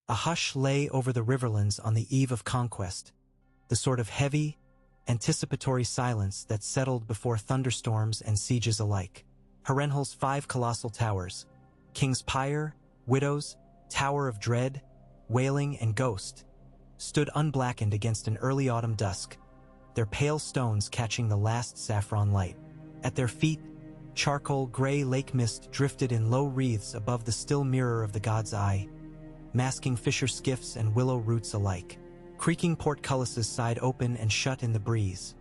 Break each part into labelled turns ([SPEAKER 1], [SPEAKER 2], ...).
[SPEAKER 1] A hush lay over the riverlands on the eve of conquest, the sort of heavy, anticipatory silence that settled before thunderstorms and sieges alike. Harrenhal's 5 colossal towers, King's Pyre, Widow's, Tower of Dread, Wailing, and Ghost, stood unblackened against an early autumn dusk, their pale stones catching the last saffron light. At their feet, charcoal gray lake mist drifted in low wreaths above the still mirror of the god's eye, masking fisher skiffs and willow roots alike. Creaking portcullises sighed open and shut in the breeze.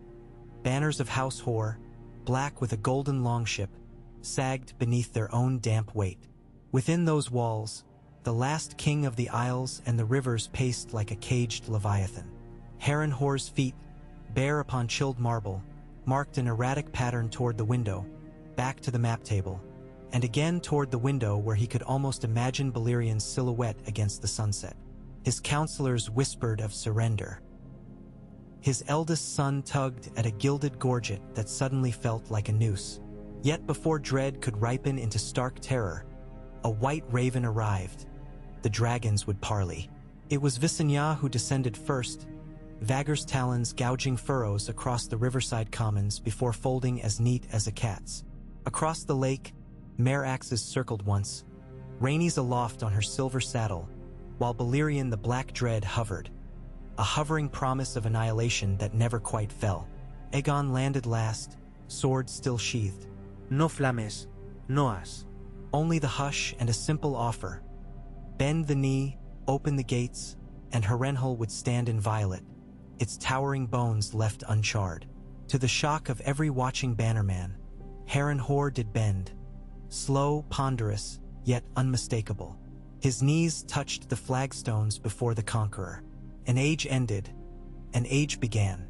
[SPEAKER 1] Banners of House Hoare, black with a golden longship, sagged beneath their own damp weight. Within those walls, the last king of the isles and the rivers paced like a caged leviathan. Harrenhal's feet, bare upon chilled marble, marked an erratic pattern toward the window, back to the map table, and again toward the window where he could almost imagine Balerian's silhouette against the sunset. His counselors whispered of surrender. His eldest son tugged at a gilded gorget that suddenly felt like a noose. Yet before dread could ripen into stark terror, a white raven arrived. The dragons would parley. It was Visenya who descended first, Vagger's talons gouging furrows across the riverside commons before folding as neat as a cat's. Across the lake, mare axes circled once, Rhaenys aloft on her silver saddle, while Balerion the Black Dread hovered, a hovering promise of annihilation that never quite fell. Aegon landed last, sword still sheathed.
[SPEAKER 2] No flames, no as.
[SPEAKER 1] Only the hush and a simple offer. Bend the knee, open the gates, and Harrenhal would stand inviolate, its towering bones left uncharred. To the shock of every watching bannerman, Harrenhal did bend, slow, ponderous, yet unmistakable. His knees touched the flagstones before the conqueror. An age ended, an age began.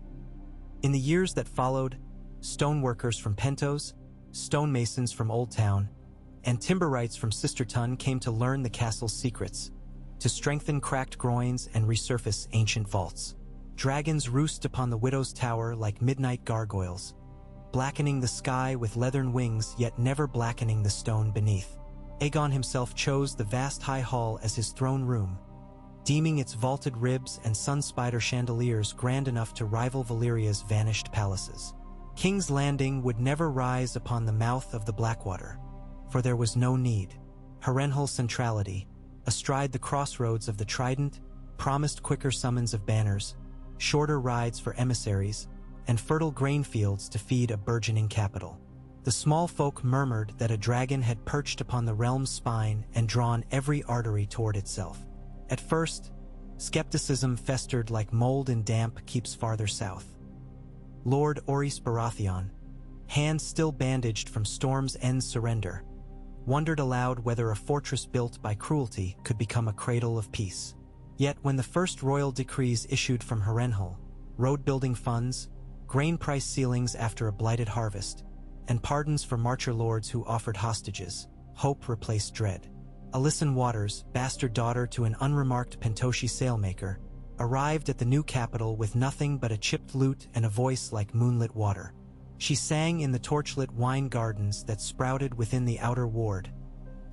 [SPEAKER 1] In the years that followed, stoneworkers from Pentos, stonemasons from Old Town, and timberwrights from Sisterton came to learn the castle's secrets, to strengthen cracked groins and resurface ancient vaults. Dragons roost upon the Widow's Tower like midnight gargoyles, blackening the sky with leathern wings yet never blackening the stone beneath. Aegon himself chose the vast high hall as his throne room, deeming its vaulted ribs and sun-spider chandeliers grand enough to rival Valeria's vanished palaces. King's Landing would never rise upon the mouth of the Blackwater, for there was no need. Harrenhal's centrality, astride the crossroads of the Trident, promised quicker summons of banners, shorter rides for emissaries, and fertile grain fields to feed a burgeoning capital. The small folk murmured that a dragon had perched upon the realm's spine and drawn every artery toward itself. At first, skepticism festered like mold and damp keeps farther south. Lord Orys Baratheon, hands still bandaged from Storm's End's surrender, wondered aloud whether a fortress built by cruelty could become a cradle of peace. Yet when the first royal decrees issued from Harrenhal, road-building funds, grain price ceilings after a blighted harvest, and pardons for marcher lords who offered hostages, hope replaced dread. Alysanne Waters, bastard daughter to an unremarked Pentoshi sailmaker, arrived at the new capital with nothing but a chipped lute and a voice like moonlit water. She sang in the torchlit wine gardens that sprouted within the outer ward,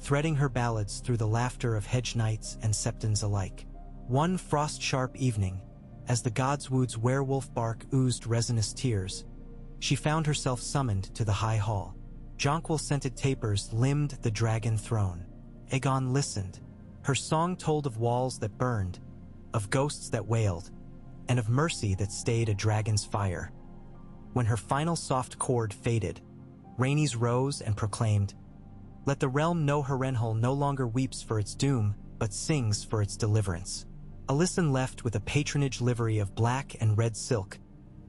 [SPEAKER 1] threading her ballads through the laughter of hedge knights and septons alike. One frost-sharp evening, as the Godswood's werewolf bark oozed resinous tears, she found herself summoned to the high hall. Jonquil-scented tapers limned the dragon throne. Aegon listened. Her song told of walls that burned, of ghosts that wailed, and of mercy that stayed a dragon's fire. When her final soft chord faded, Rhaenys rose and proclaimed, "Let the realm know Harrenhal no longer weeps for its doom, but sings for its deliverance." Alysanne left with a patronage livery of black and red silk,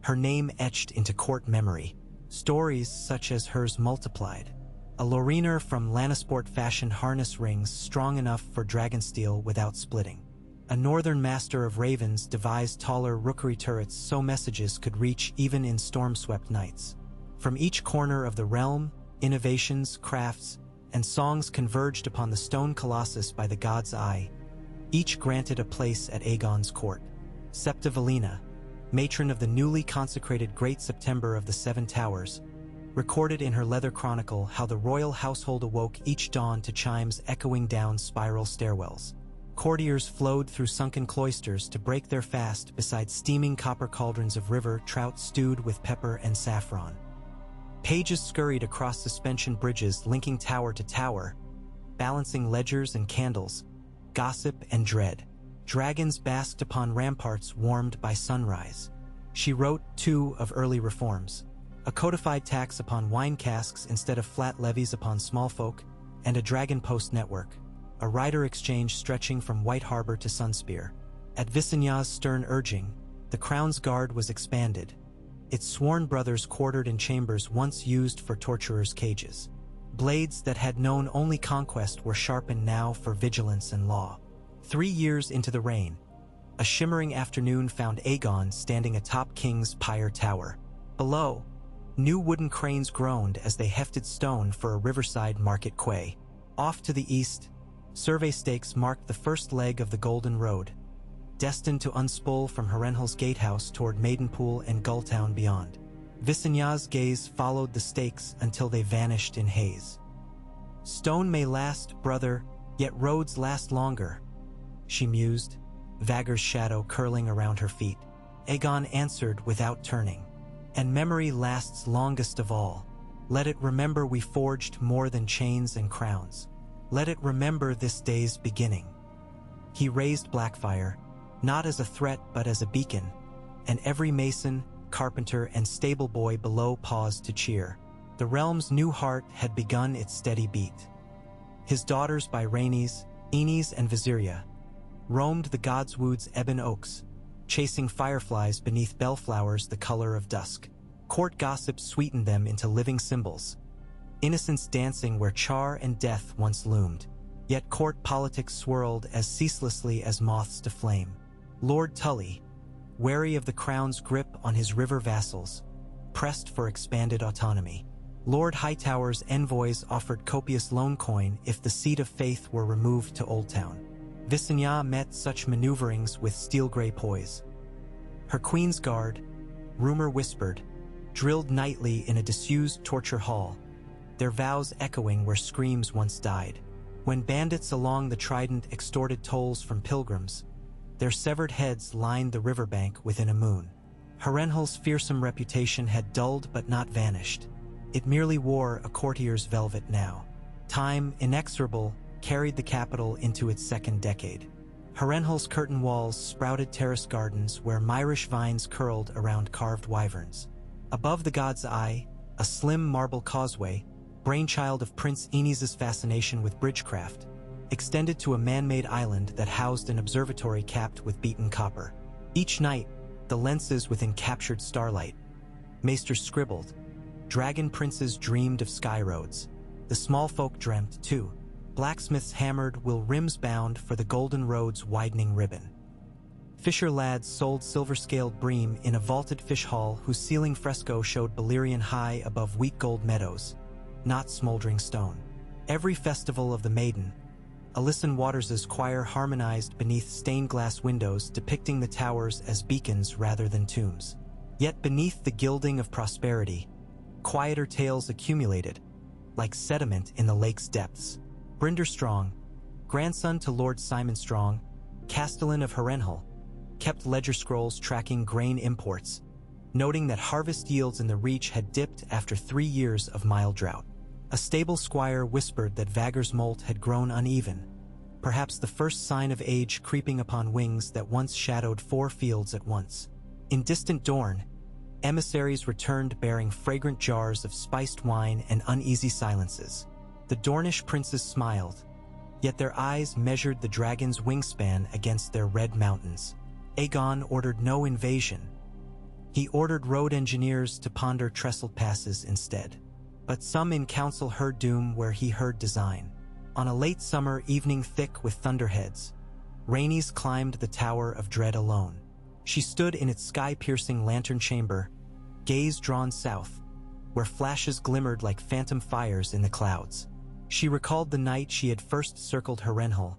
[SPEAKER 1] her name etched into court memory. Stories such as hers multiplied. A Lorrainer from Lannisport fashioned harness rings strong enough for dragonsteel without splitting. A northern master of ravens devised taller rookery turrets so messages could reach even in storm-swept nights. From each corner of the realm, innovations, crafts, and songs converged upon the stone colossus by the god's eye, each granted a place at Aegon's court. Septa Valina, matron of the newly consecrated Great September of the Seven Towers, recorded in her leather chronicle how the royal household awoke each dawn to chimes echoing down spiral stairwells. Courtiers flowed through sunken cloisters to break their fast beside steaming copper cauldrons of river trout stewed with pepper and saffron. Pages scurried across suspension bridges linking tower to tower, balancing ledgers and candles, gossip and dread. Dragons basked upon ramparts warmed by sunrise. She wrote, too, of early reforms. A codified tax upon wine casks instead of flat levies upon small folk, and a dragon post network, a rider exchange stretching from White Harbor to Sunspear. At Visigna's stern urging, the Crown's guard was expanded, its sworn brothers quartered in chambers once used for torturers' cages. Blades that had known only conquest were sharpened now for vigilance and law. 3 years into the reign, a shimmering afternoon found Aegon standing atop King's Pyre Tower. Below, new wooden cranes groaned as they hefted stone for a riverside market quay. Off to the east, survey stakes marked the first leg of the Golden Road, destined to unspool from Harrenhal's gatehouse toward Maidenpool and Gulltown beyond. Visigna's gaze followed the stakes until they vanished in haze. "Stone may last, brother, yet roads last longer," she mused, Vagar's shadow curling around her feet. Aegon answered without turning. "And memory lasts longest of all. Let it remember we forged more than chains and crowns. Let it remember this day's beginning." He raised Blackfire, not as a threat but as a beacon, and every mason, carpenter, and stable boy below paused to cheer. The realm's new heart had begun its steady beat. His daughters by Rhaenys, Aenys, and Viseria roamed the Godswood's ebon oaks, chasing fireflies beneath bellflowers the color of dusk. Court gossip sweetened them into living symbols, innocence dancing where char and death once loomed. Yet court politics swirled as ceaselessly as moths to flame. Lord Tully, wary of the crown's grip on his river vassals, pressed for expanded autonomy. Lord Hightower's envoys offered copious loan coin if the seat of faith were removed to Oldtown. Visigna met such maneuverings with steel-gray poise. Her Queen's Guard, rumor whispered, drilled nightly in a disused torture hall, their vows echoing where screams once died. When bandits along the Trident extorted tolls from pilgrims, their severed heads lined the riverbank within a moon. Harrenhal's fearsome reputation had dulled but not vanished. It merely wore a courtier's velvet now. Time, inexorable, carried the capital into its second decade. Harrenhal's curtain walls sprouted terrace gardens where myrish vines curled around carved wyverns. Above the God's Eye, a slim marble causeway, brainchild of Prince Aenys's fascination with bridgecraft, extended to a man-made island that housed an observatory capped with beaten copper. Each night, the lenses within captured starlight. Maesters scribbled. Dragon princes dreamed of sky roads. The small folk dreamt, too. Blacksmiths hammered while rims bound for the Golden Road's widening ribbon. Fisher lads sold silver-scaled bream in a vaulted fish hall whose ceiling fresco showed Balerion high above weak gold meadows, not smoldering stone. Every festival of the Maiden, Alyson Waters's choir harmonized beneath stained-glass windows depicting the towers as beacons rather than tombs. Yet beneath the gilding of prosperity, quieter tales accumulated, like sediment in the lake's depths. Brynder Strong, grandson to Lord Simon Strong, Castellan of Harrenhal, kept ledger scrolls tracking grain imports, noting that harvest yields in the Reach had dipped after 3 years of mild drought. A stable squire whispered that Vagar's molt had grown uneven, perhaps the first sign of age creeping upon wings that once shadowed 4 fields at once. In distant Dorne, emissaries returned bearing fragrant jars of spiced wine and uneasy silences. The Dornish princes smiled, yet their eyes measured the dragon's wingspan against their red mountains. Aegon ordered no invasion. He ordered road engineers to ponder trestled passes instead. But some in council heard doom where he heard design. On a late summer evening thick with thunderheads, Rhaenys climbed the Tower of Dread alone. She stood in its sky-piercing lantern chamber, gaze drawn south, where flashes glimmered like phantom fires in the clouds. She recalled the night she had first circled Harrenhal,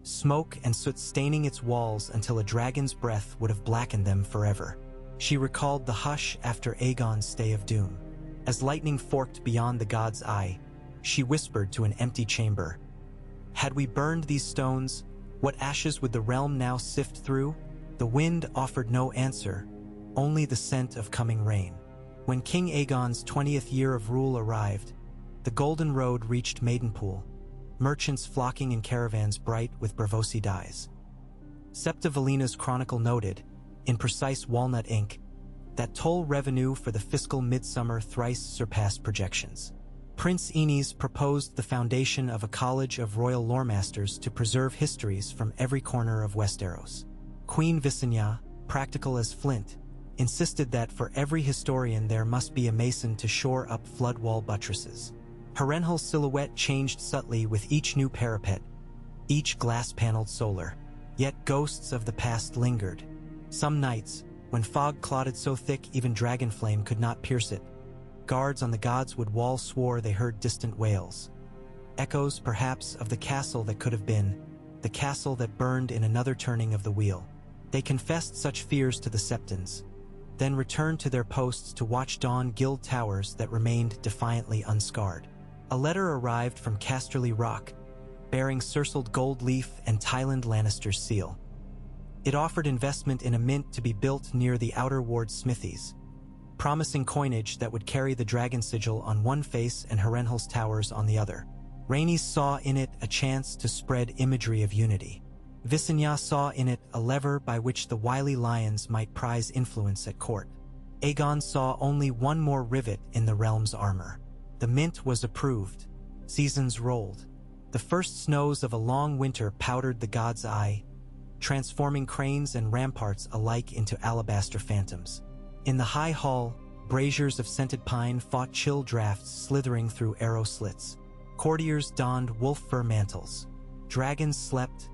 [SPEAKER 1] smoke and soot staining its walls until a dragon's breath would have blackened them forever. She recalled the hush after Aegon's stay of doom. As lightning forked beyond the God's Eye, she whispered to an empty chamber, "Had we burned these stones, What ashes would the realm now sift through? The wind offered no answer, only the scent of coming rain. When King Aegon's 20th year of rule arrived, the Golden Road reached Maidenpool, merchants flocking in caravans bright with Braavosi dyes. Septa Valina's chronicle noted, in precise walnut ink, that toll revenue for the fiscal midsummer thrice surpassed projections. Prince Aenys proposed the foundation of a college of royal loremasters to preserve histories from every corner of Westeros. Queen Visenya, practical as flint, insisted that for every historian there must be a mason to shore up floodwall buttresses. Harrenhal's silhouette changed subtly with each new parapet, each glass-paneled solar. Yet ghosts of the past lingered. Some nights, when fog clotted so thick even dragonflame could not pierce it, guards on the Godswood Wall swore they heard distant wails. Echoes, perhaps, of the castle that could have been, the castle that burned in another turning of the wheel. They confessed such fears to the Septons, then returned to their posts to watch dawn gild towers that remained defiantly unscarred. A letter arrived from Casterly Rock, bearing surcled gold leaf and Tyland Lannister's seal. It offered investment in a mint to be built near the Outer Ward smithies, promising coinage that would carry the dragon sigil on one face and Harrenhal's towers on the other. Rhaenys saw in it a chance to spread imagery of unity. Visenya saw in it a lever by which the wily lions might prize influence at court. Aegon saw only one more rivet in the realm's armor. The mint was approved. Seasons rolled. The first snows of a long winter powdered the god's eye, transforming cranes and ramparts alike into alabaster phantoms. In the high hall, braziers of scented pine fought chill drafts slithering through arrow slits. Courtiers donned wolf fur mantles. Dragons slept,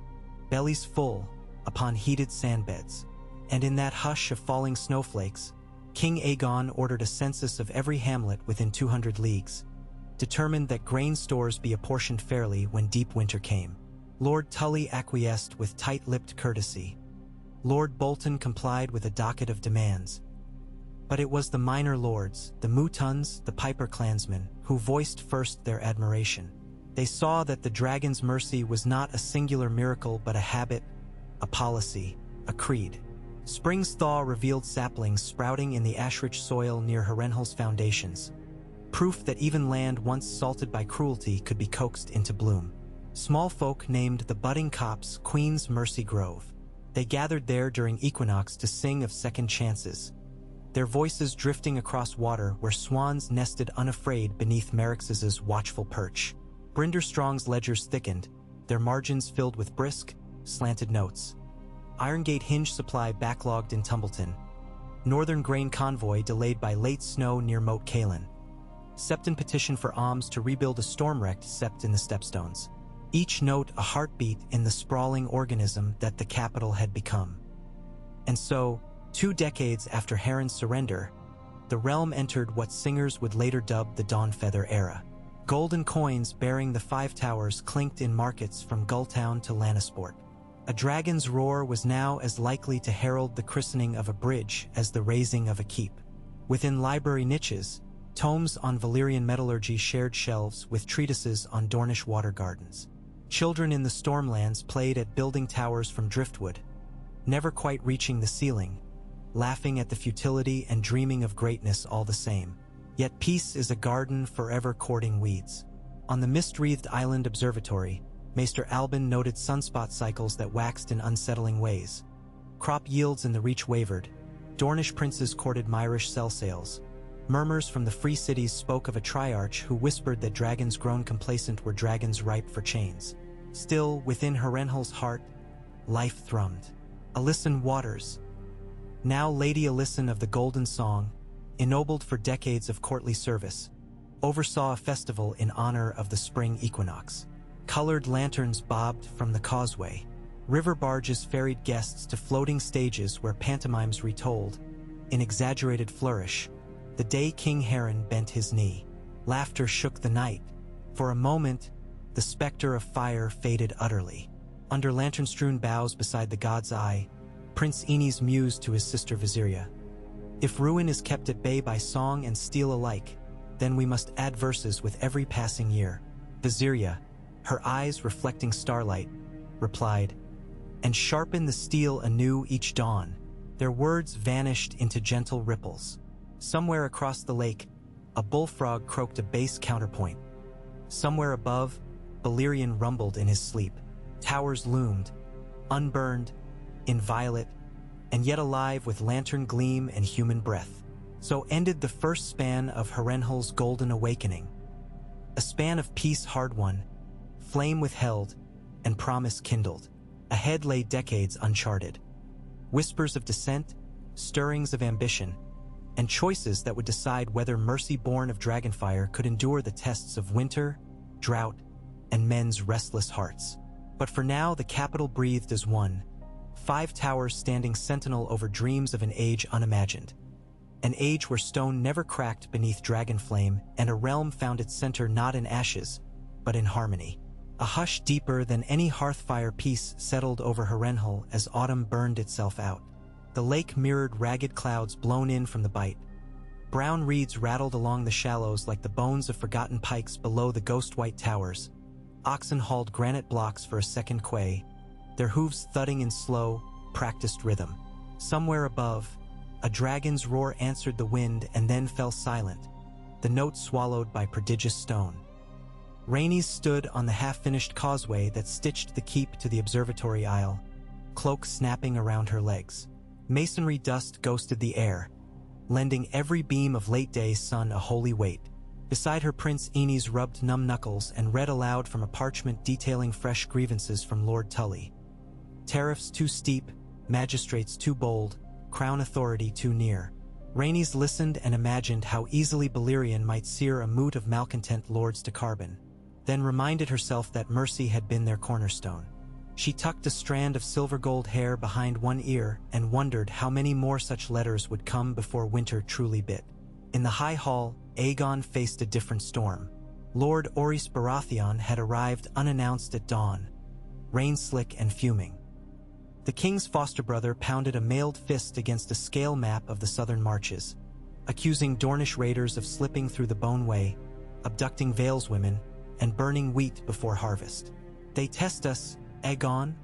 [SPEAKER 1] bellies full, upon heated sandbeds. And in that hush of falling snowflakes, King Aegon ordered a census of every hamlet within 200 leagues, determined that grain stores be apportioned fairly when deep winter came. Lord Tully acquiesced with tight-lipped courtesy. Lord Bolton complied with a docket of demands. But it was the minor lords, the Mutons, the Piper clansmen, who voiced first their admiration. They saw that the dragon's mercy was not a singular miracle but a habit, a policy, a creed. Spring's thaw revealed saplings sprouting in the ash-rich soil near Harrenhal's foundations, proof that even land once salted by cruelty could be coaxed into bloom. Small folk named the budding copse Queen's Mercy Grove. They gathered there during equinox to sing of second chances, their voices drifting across water where swans nested unafraid beneath Merryx's watchful perch. Brinderstrong's ledgers thickened, their margins filled with brisk, slanted notes. Irongate hinge supply backlogged in Tumbleton. Northern grain convoy delayed by late snow near Moat Cailin. Septon petition for alms to rebuild a storm-wrecked sept in the Stepstones. Each note a heartbeat in the sprawling organism that the capital had become. And so, 2 decades after Harren's surrender, the realm entered what singers would later dub the Dawnfeather era. Golden coins bearing the 5 towers clinked in markets from Gulltown to Lannisport. A dragon's roar was now as likely to herald the christening of a bridge as the raising of a keep. Within library niches, tomes on Valyrian metallurgy shared shelves with treatises on Dornish water gardens. Children in the Stormlands played at building towers from driftwood, never quite reaching the ceiling, laughing at the futility and dreaming of greatness all the same. Yet peace is a garden forever courting weeds. On the mist-wreathed island observatory, Maester Albin noted sunspot cycles that waxed in unsettling ways. Crop yields in the reach wavered. Dornish princes courted Myrish cell sales. Murmurs from the free cities spoke of a triarch who whispered that dragons grown complacent were dragons ripe for chains. Still, within Harrenhal's heart, life thrummed. Alysanne Waters, now Lady Alysanne of the Golden Song, ennobled for decades of courtly service, oversaw a festival in honor of the spring equinox. Colored lanterns bobbed from the causeway. River barges ferried guests to floating stages where pantomimes retold, in exaggerated flourish, the day King Harren bent his knee. Laughter shook the night. For a moment, the specter of fire faded utterly. Under lantern-strewn boughs beside the god's eye, Prince Aenys mused to his sister Viseria. If ruin is kept at bay by song and steel alike, then we must add verses with every passing year. Viseria, her eyes reflecting starlight, replied, and sharpen the steel anew each dawn. Their words vanished into gentle ripples. Somewhere across the lake, a bullfrog croaked a bass counterpoint. Somewhere above, Balerion rumbled in his sleep. Towers loomed, unburned, inviolate, and yet alive with lantern gleam and human breath. So ended the first span of Harrenhal's golden awakening. A span of peace hard-won, flame withheld, and promise kindled. Ahead lay decades uncharted. Whispers of dissent, stirrings of ambition, and choices that would decide whether mercy born of dragonfire could endure the tests of winter, drought, and men's restless hearts. But for now the capital breathed as one, 5 towers standing sentinel over dreams of an age unimagined. An age where stone never cracked beneath dragon flame, and a realm found its center not in ashes, but in harmony. A hush deeper than any hearthfire peace settled over Harrenhal as autumn burned itself out. The lake mirrored ragged clouds blown in from the bight. Brown reeds rattled along the shallows like the bones of forgotten pikes below the ghost-white towers. Oxen hauled granite blocks for a second quay, their hooves thudding in slow, practiced rhythm. Somewhere above, a dragon's roar answered the wind and then fell silent, the note swallowed by prodigious stone. Rhaenys stood on the half-finished causeway that stitched the keep to the observatory aisle, cloak snapping around her legs. Masonry dust ghosted the air, lending every beam of late-day sun a holy weight. Beside her Prince Aenys rubbed numb knuckles and read aloud from a parchment detailing fresh grievances from Lord Tully. Tariffs too steep, magistrates too bold, crown authority too near. Rhaenys listened and imagined how easily Balerion might sear a moot of malcontent lords to carbon, then reminded herself that mercy had been their cornerstone. She tucked a strand of silver-gold hair behind one ear and wondered how many more such letters would come before winter truly bit. In the High Hall, Aegon faced a different storm. Lord Orys Baratheon had arrived unannounced at dawn, rain-slick and fuming. The king's foster-brother pounded a mailed fist against a scale map of the southern marches, accusing Dornish raiders of slipping through the Bone Way, abducting Vale's women, and burning wheat before harvest. "They test us, Aegon,"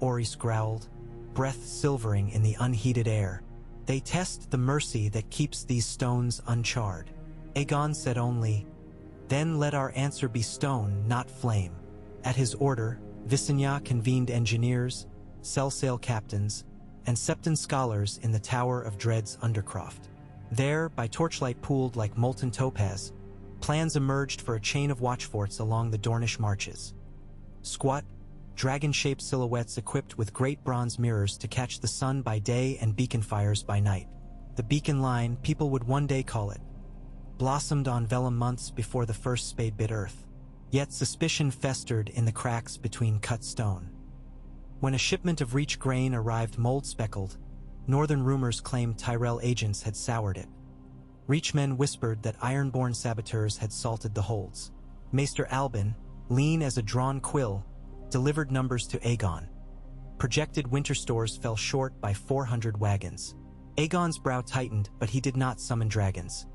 [SPEAKER 1] Orys growled, breath silvering in the unheated air. "They test the mercy that keeps these stones uncharred." Aegon said only, "Then let our answer be stone, not flame." At his order, Visenya convened engineers, Cell-sail captains, and Septon scholars in the Tower of Dread's Undercroft. There, by torchlight pooled like molten topaz, plans emerged for a chain of watchforts along the Dornish marches. Squat, dragon-shaped silhouettes equipped with great bronze mirrors to catch the sun by day and beacon fires by night. The beacon line, people would one day call it, blossomed on vellum months before the first spade bit earth. Yet suspicion festered in the cracks between cut stone. When a shipment of Reach grain arrived mold-speckled, northern rumors claimed Tyrell agents had soured it. Reachmen whispered that iron-born saboteurs had salted the holds. Maester Albin, lean as a drawn quill, delivered numbers to Aegon. Projected winter stores fell short by 400 wagons. Aegon's brow tightened, but he did not summon dragons.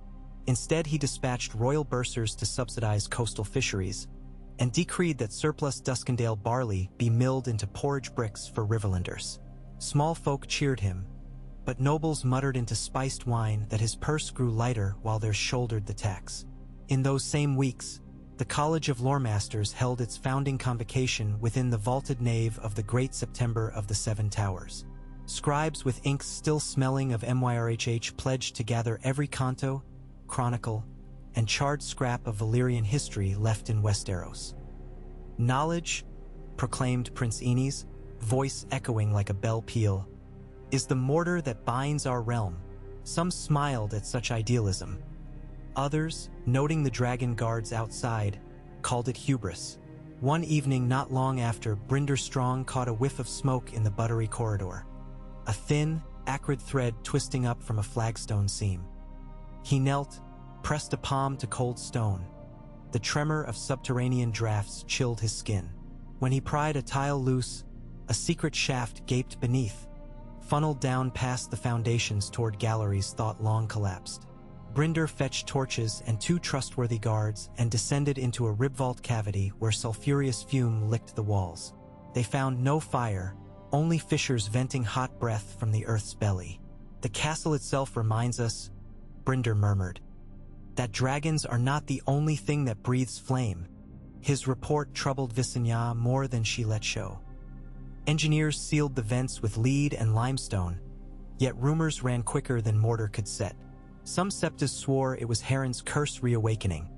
[SPEAKER 1] Instead, he dispatched royal bursars to subsidize coastal fisheries, and decreed that surplus Duskendale barley be milled into porridge bricks for Riverlanders. Small folk cheered him, but nobles muttered into spiced wine that his purse grew lighter while theirs shouldered the tax. In those same weeks, the College of Loremasters held its founding convocation within the vaulted nave of the Great September of the Seven Towers. Scribes with inks still smelling of MYRHH pledged to gather every canto, chronicle, and charred scrap of Valyrian history left in Westeros. "Knowledge," proclaimed Prince Aenys, voice echoing like a bell peal, "is the mortar that binds our realm." Some smiled at such idealism. Others, noting the dragon guards outside, called it hubris. One evening not long after, Brynder Strong caught a whiff of smoke in the buttery corridor. A thin, acrid thread twisting up from a flagstone seam. He knelt, pressed a palm to cold stone. The tremor of subterranean drafts chilled his skin. When he pried a tile loose, a secret shaft gaped beneath, funneled down past the foundations toward galleries thought long collapsed. Brynder fetched torches and 2 trustworthy guards and descended into a rib vault cavity where sulfurous fume licked the walls. They found no fire, only fissures venting hot breath from the earth's belly. The castle itself reminds us, Brinder murmured, that dragons are not the only thing that breathes flame. His report troubled Visenya more than she let show. Engineers sealed the vents with lead and limestone, yet rumors ran quicker than mortar could set. Some septas swore it was Harren's curse reawakening.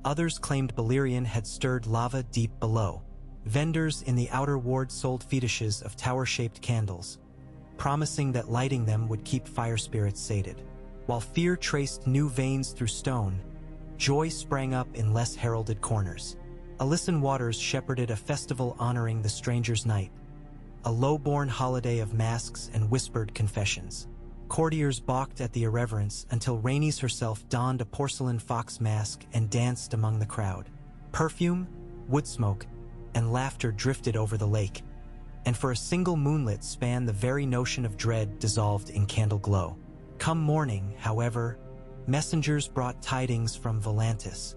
[SPEAKER 1] Others claimed Balerion had stirred lava deep below. Vendors in the outer ward sold fetishes of tower-shaped candles, promising that lighting them would keep fire spirits sated. While fear traced new veins through stone, joy sprang up in less heralded corners. Alyssum Waters shepherded a festival honoring the stranger's night, a low-born holiday of masks and whispered confessions. Courtiers balked at the irreverence until Rhaenys herself donned a porcelain fox mask and danced among the crowd. Perfume, wood smoke, and laughter drifted over the lake, and for a single moonlit span the very notion of dread dissolved in candle glow. Come morning, however, messengers brought tidings from Volantis.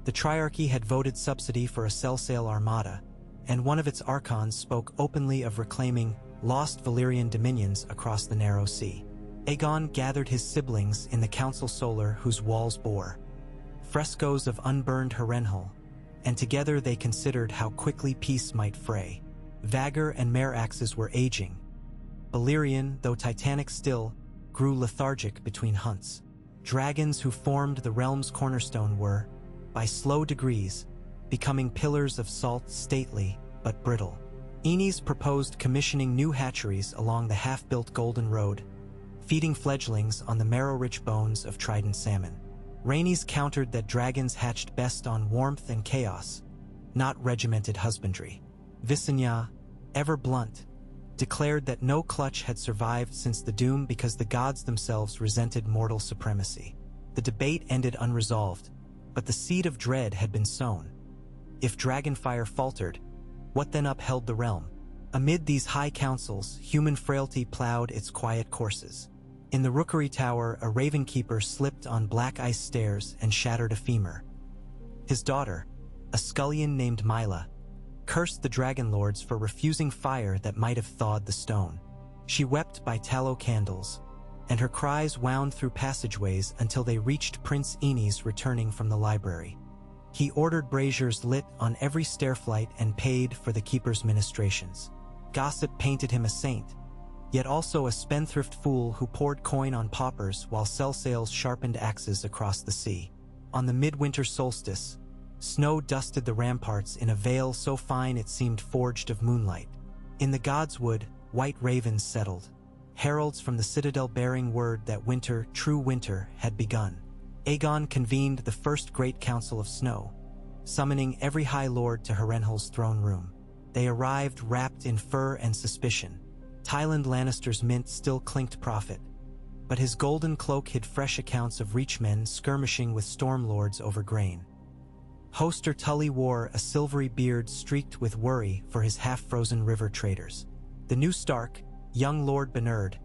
[SPEAKER 1] The Triarchy had voted subsidy for a Cell-Sail armada, and one of its archons spoke openly of reclaiming lost Valyrian dominions across the narrow sea. Aegon gathered his siblings in the Council Solar whose walls bore frescoes of unburned Harrenhal, and together they considered how quickly peace might fray. Vhagar and Meraxes were aging. Balerion, though titanic still, grew lethargic between hunts. Dragons who formed the realm's cornerstone were, by slow degrees, becoming pillars of salt, stately but brittle. Aenys proposed commissioning new hatcheries along the half-built Golden Road, feeding fledglings on the marrow-rich bones of trident salmon. Rhaenys countered that dragons hatched best on warmth and chaos, not regimented husbandry. Visenya, ever blunt, declared that no clutch had survived since the doom because the gods themselves resented mortal supremacy. The debate ended unresolved, but the seed of dread had been sown. If dragonfire faltered, what then upheld the realm? Amid these high councils, human frailty plowed its quiet courses. In the Rookery Tower, a ravenkeeper slipped on black ice stairs and shattered a femur. His daughter, a scullion named Myla, cursed the dragon lords for refusing fire that might have thawed the stone. She wept by tallow candles, and her cries wound through passageways until they reached Prince Aenys returning from the library. He ordered braziers lit on every stairflight and paid for the keeper's ministrations. Gossip painted him a saint, yet also a spendthrift fool who poured coin on paupers while Cell-Sails sharpened axes across the sea. On the midwinter solstice, snow dusted the ramparts in a veil so fine it seemed forged of moonlight. In the Godswood, white ravens settled, heralds from the citadel bearing word that winter, true winter, had begun. Aegon convened the first great council of snow, summoning every High Lord to Harrenhal's throne room. They arrived wrapped in fur and suspicion. Tywin Lannister's mint still clinked profit, but his golden cloak hid fresh accounts of reachmen skirmishing with stormlords over grain. Hoster Tully wore a silvery beard streaked with worry for his half-frozen river traders. The new Stark, young Lord Bernard,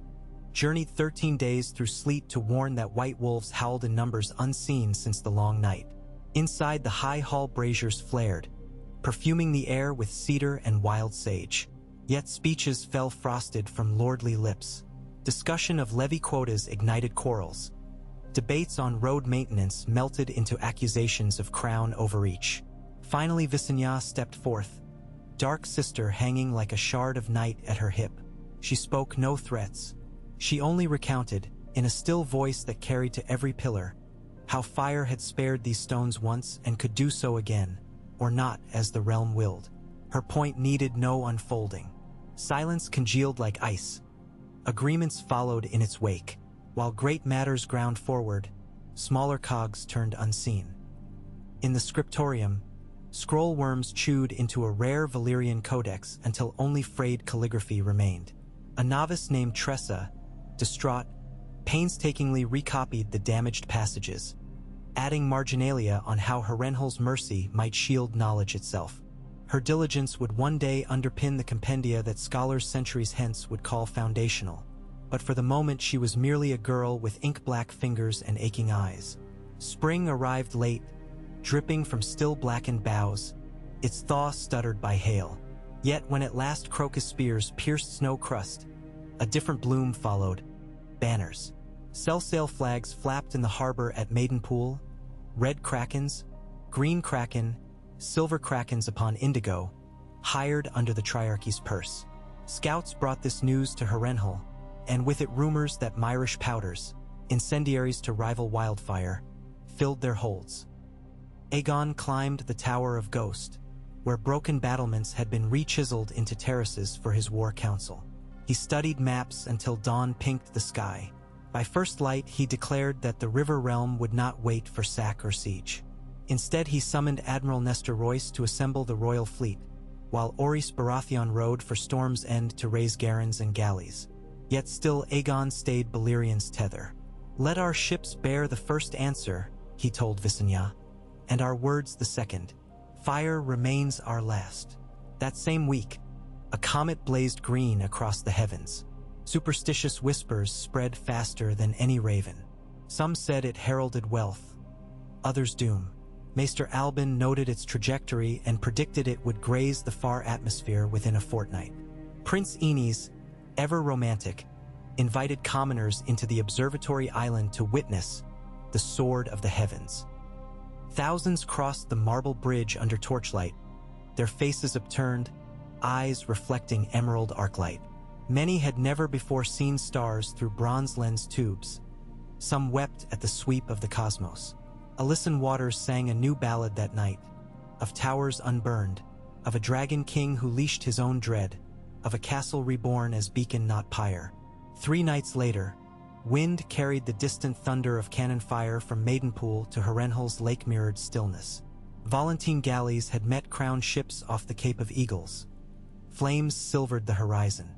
[SPEAKER 1] journeyed 13 days through sleet to warn that white wolves howled in numbers unseen since the long night. Inside the high hall braziers flared, perfuming the air with cedar and wild sage. Yet speeches fell frosted from lordly lips. Discussion of levy quotas ignited quarrels. Debates on road maintenance melted into accusations of crown overreach. Finally Visenya stepped forth, dark sister hanging like a shard of night at her hip. She spoke no threats. She only recounted, in a still voice that carried to every pillar, how fire had spared these stones once and could do so again, or not as the realm willed. Her point needed no unfolding. Silence congealed like ice. Agreements followed in its wake. While great matters ground forward, smaller cogs turned unseen. In the scriptorium, scroll worms chewed into a rare Valyrian codex until only frayed calligraphy remained. A novice named Tressa, distraught, painstakingly recopied the damaged passages, adding marginalia on how Harrenhal's mercy might shield knowledge itself. Her diligence would one day underpin the compendia that scholars centuries hence would call foundational, but for the moment she was merely a girl with ink-black fingers and aching eyes. Spring arrived late, dripping from still blackened boughs, its thaw stuttered by hail. Yet when at last crocus spears pierced snow crust, a different bloom followed: banners. Sail flags flapped in the harbor at Maidenpool, red krakens, green kraken, silver krakens upon indigo, hired under the Triarchy's purse. Scouts brought this news to Harrenhal, and with it rumors that Myrish powders, incendiaries to rival wildfire, filled their holds. Aegon climbed the Tower of Ghost, where broken battlements had been re-chiseled into terraces for his war council. He studied maps until dawn pinked the sky. By first light, he declared that the River Realm would not wait for sack or siege. Instead, he summoned Admiral Nestor Royce to assemble the royal fleet, while Orys Baratheon rode for Storm's End to raise garrons and galleys. Yet still Aegon stayed Balerian's tether. "Let our ships bear the first answer," he told Visenya, "and our words the second. Fire remains our last." That same week, a comet blazed green across the heavens. Superstitious whispers spread faster than any raven. Some said it heralded wealth, others doom. Maester Albin noted its trajectory and predicted it would graze the far atmosphere within a fortnight. Prince Aenys, ever romantic, invited commoners into the observatory island to witness the sword of the heavens. Thousands crossed the marble bridge under torchlight, their faces upturned, eyes reflecting emerald arclight. Many had never before seen stars through bronze lens tubes. Some wept at the sweep of the cosmos. Alyssum Waters sang a new ballad that night, of towers unburned, of a dragon king who leashed his own dread, of a castle reborn as beacon not pyre. 3 nights later, wind carried the distant thunder of cannon fire from Maidenpool to Harrenhal's lake-mirrored stillness. Volantene galleys had met crowned ships off the Cape of Eagles. Flames silvered the horizon.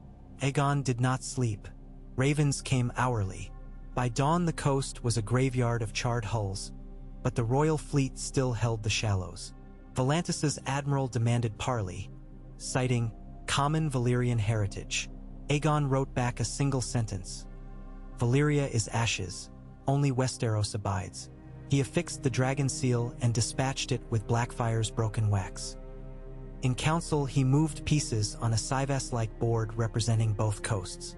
[SPEAKER 1] Aegon did not sleep. Ravens came hourly. By dawn the coast was a graveyard of charred hulls, but the royal fleet still held the shallows. Volantis's admiral demanded parley, citing common Valyrian heritage. Aegon wrote back a single sentence: "Valyria is ashes, only Westeros abides." He affixed the dragon seal and dispatched it with Blackfire's broken wax. In council, he moved pieces on a Sivas-like board representing both coasts.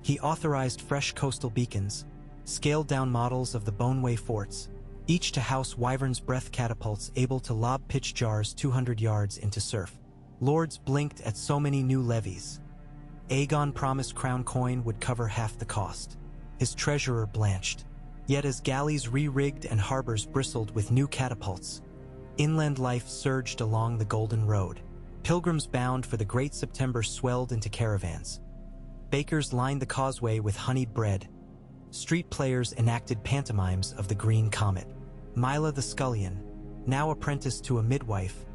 [SPEAKER 1] He authorized fresh coastal beacons, scaled down models of the Boneway forts, each to house Wyvern's breath catapults able to lob pitch jars 200 yards into surf. Lords blinked at so many new levies. Aegon promised crown coin would cover half the cost. His treasurer blanched. Yet as galleys re-rigged and harbors bristled with new catapults, inland life surged along the Golden Road. Pilgrims bound for the Great September swelled into caravans. Bakers lined the causeway with honeyed bread. Street players enacted pantomimes of the Green Comet. Mila the scullion, now apprenticed to a midwife,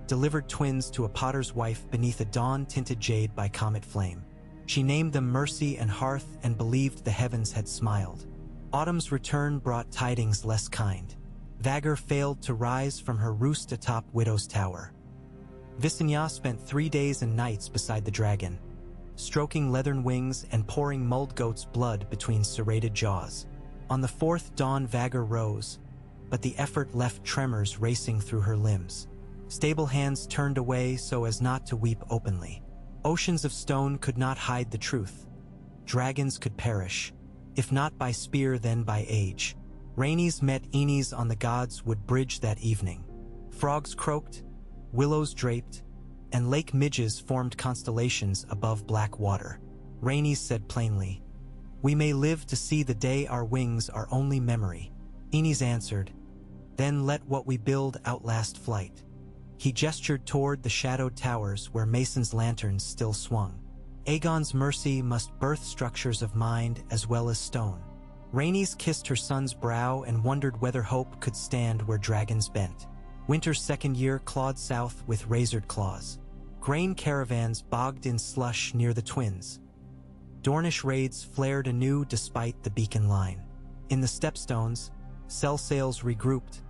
[SPEAKER 1] delivered twins to a potter's wife beneath a dawn-tinted jade by comet flame. She named them Mercy and Hearth and believed the heavens had smiled. Autumn's return brought tidings less kind. Vagr failed to rise from her roost atop Widow's Tower. Visenya spent 3 days and nights beside the dragon, stroking leathern wings and pouring mulled goat's blood between serrated jaws. On the 4th dawn Vagr rose, but the effort left tremors racing through her limbs. Stable hands turned away so as not to weep openly. Oceans of stone could not hide the truth. Dragons could perish, if not by spear then by age. Rhaenys met Aenys on the gods would bridge that evening. Frogs croaked, willows draped, and lake midges formed constellations above black water. Rhaenys said plainly, "We may live to see the day our wings are only memory." Aenys answered, "Then let what we build outlast flight." He gestured toward the shadowed towers where masons' lanterns still swung. Aegon's mercy must birth structures of mind as well as stone. Rhaenys kissed her son's brow and wondered whether hope could stand where dragons bent. Winter's 2nd year clawed south with razored claws. Grain caravans bogged in slush near the twins. Dornish raids flared anew despite the beacon line. In the stepstones, cell sails regrouped,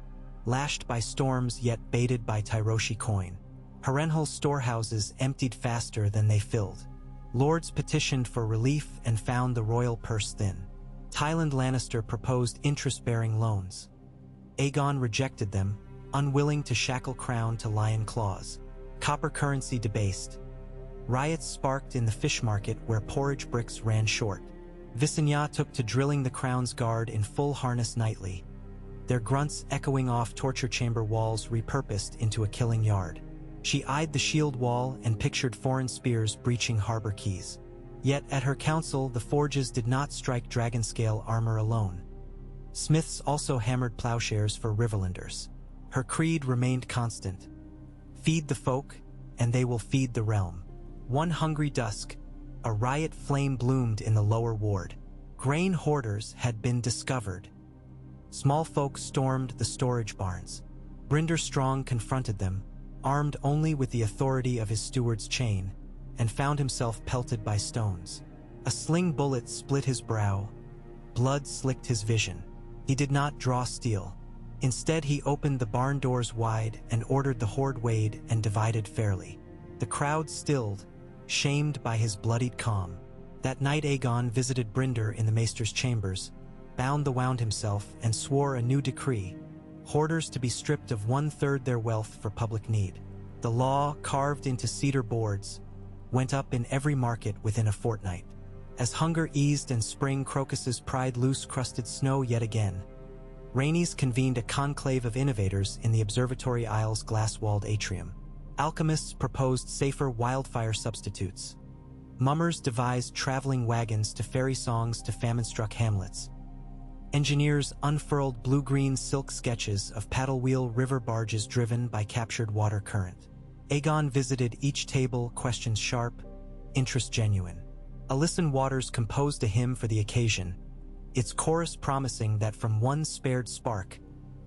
[SPEAKER 1] lashed by storms yet baited by Tyroshi coin. Harrenhal's storehouses emptied faster than they filled. Lords petitioned for relief and found the royal purse thin. Tyland Lannister proposed interest-bearing loans. Aegon rejected them, unwilling to shackle crown to lion claws. Copper currency debased. Riots sparked in the fish market where porridge bricks ran short. Visenya took to drilling the crown's guard in full harness nightly, their grunts echoing off torture chamber walls repurposed into a killing yard. She eyed the shield wall and pictured foreign spears breaching harbor quays. Yet at her council, the forges did not strike dragon-scale armor alone. Smiths also hammered plowshares for Riverlanders. Her creed remained constant. Feed the folk, and they will feed the realm. One hungry dusk, a riot flame bloomed in the lower ward. Grain hoarders had been discovered. Small folk stormed the storage barns. Brinder Strong confronted them, armed only with the authority of his steward's chain, and found himself pelted by stones. A sling bullet split his brow. Blood slicked his vision. He did not draw steel. Instead, he opened the barn doors wide and ordered the horde weighed and divided fairly. The crowd stilled, shamed by his bloodied calm. That night Aegon visited Brinder in the maester's chambers, bound the wound himself, and swore a new decree: hoarders to be stripped of 1/3 their wealth for public need. The law, carved into cedar boards, went up in every market within a fortnight. As hunger eased and spring crocuses pried loose crusted snow yet again, Rhaenys convened a conclave of innovators in the Observatory Isle's glass-walled atrium. Alchemists proposed safer wildfire substitutes. Mummers devised traveling wagons to ferry songs to famine-struck hamlets. Engineers unfurled blue-green silk sketches of paddle-wheel river barges driven by captured water current. Aegon visited each table, questions sharp, interest genuine. Alyssum Waters composed a hymn for the occasion, its chorus promising that from one spared spark,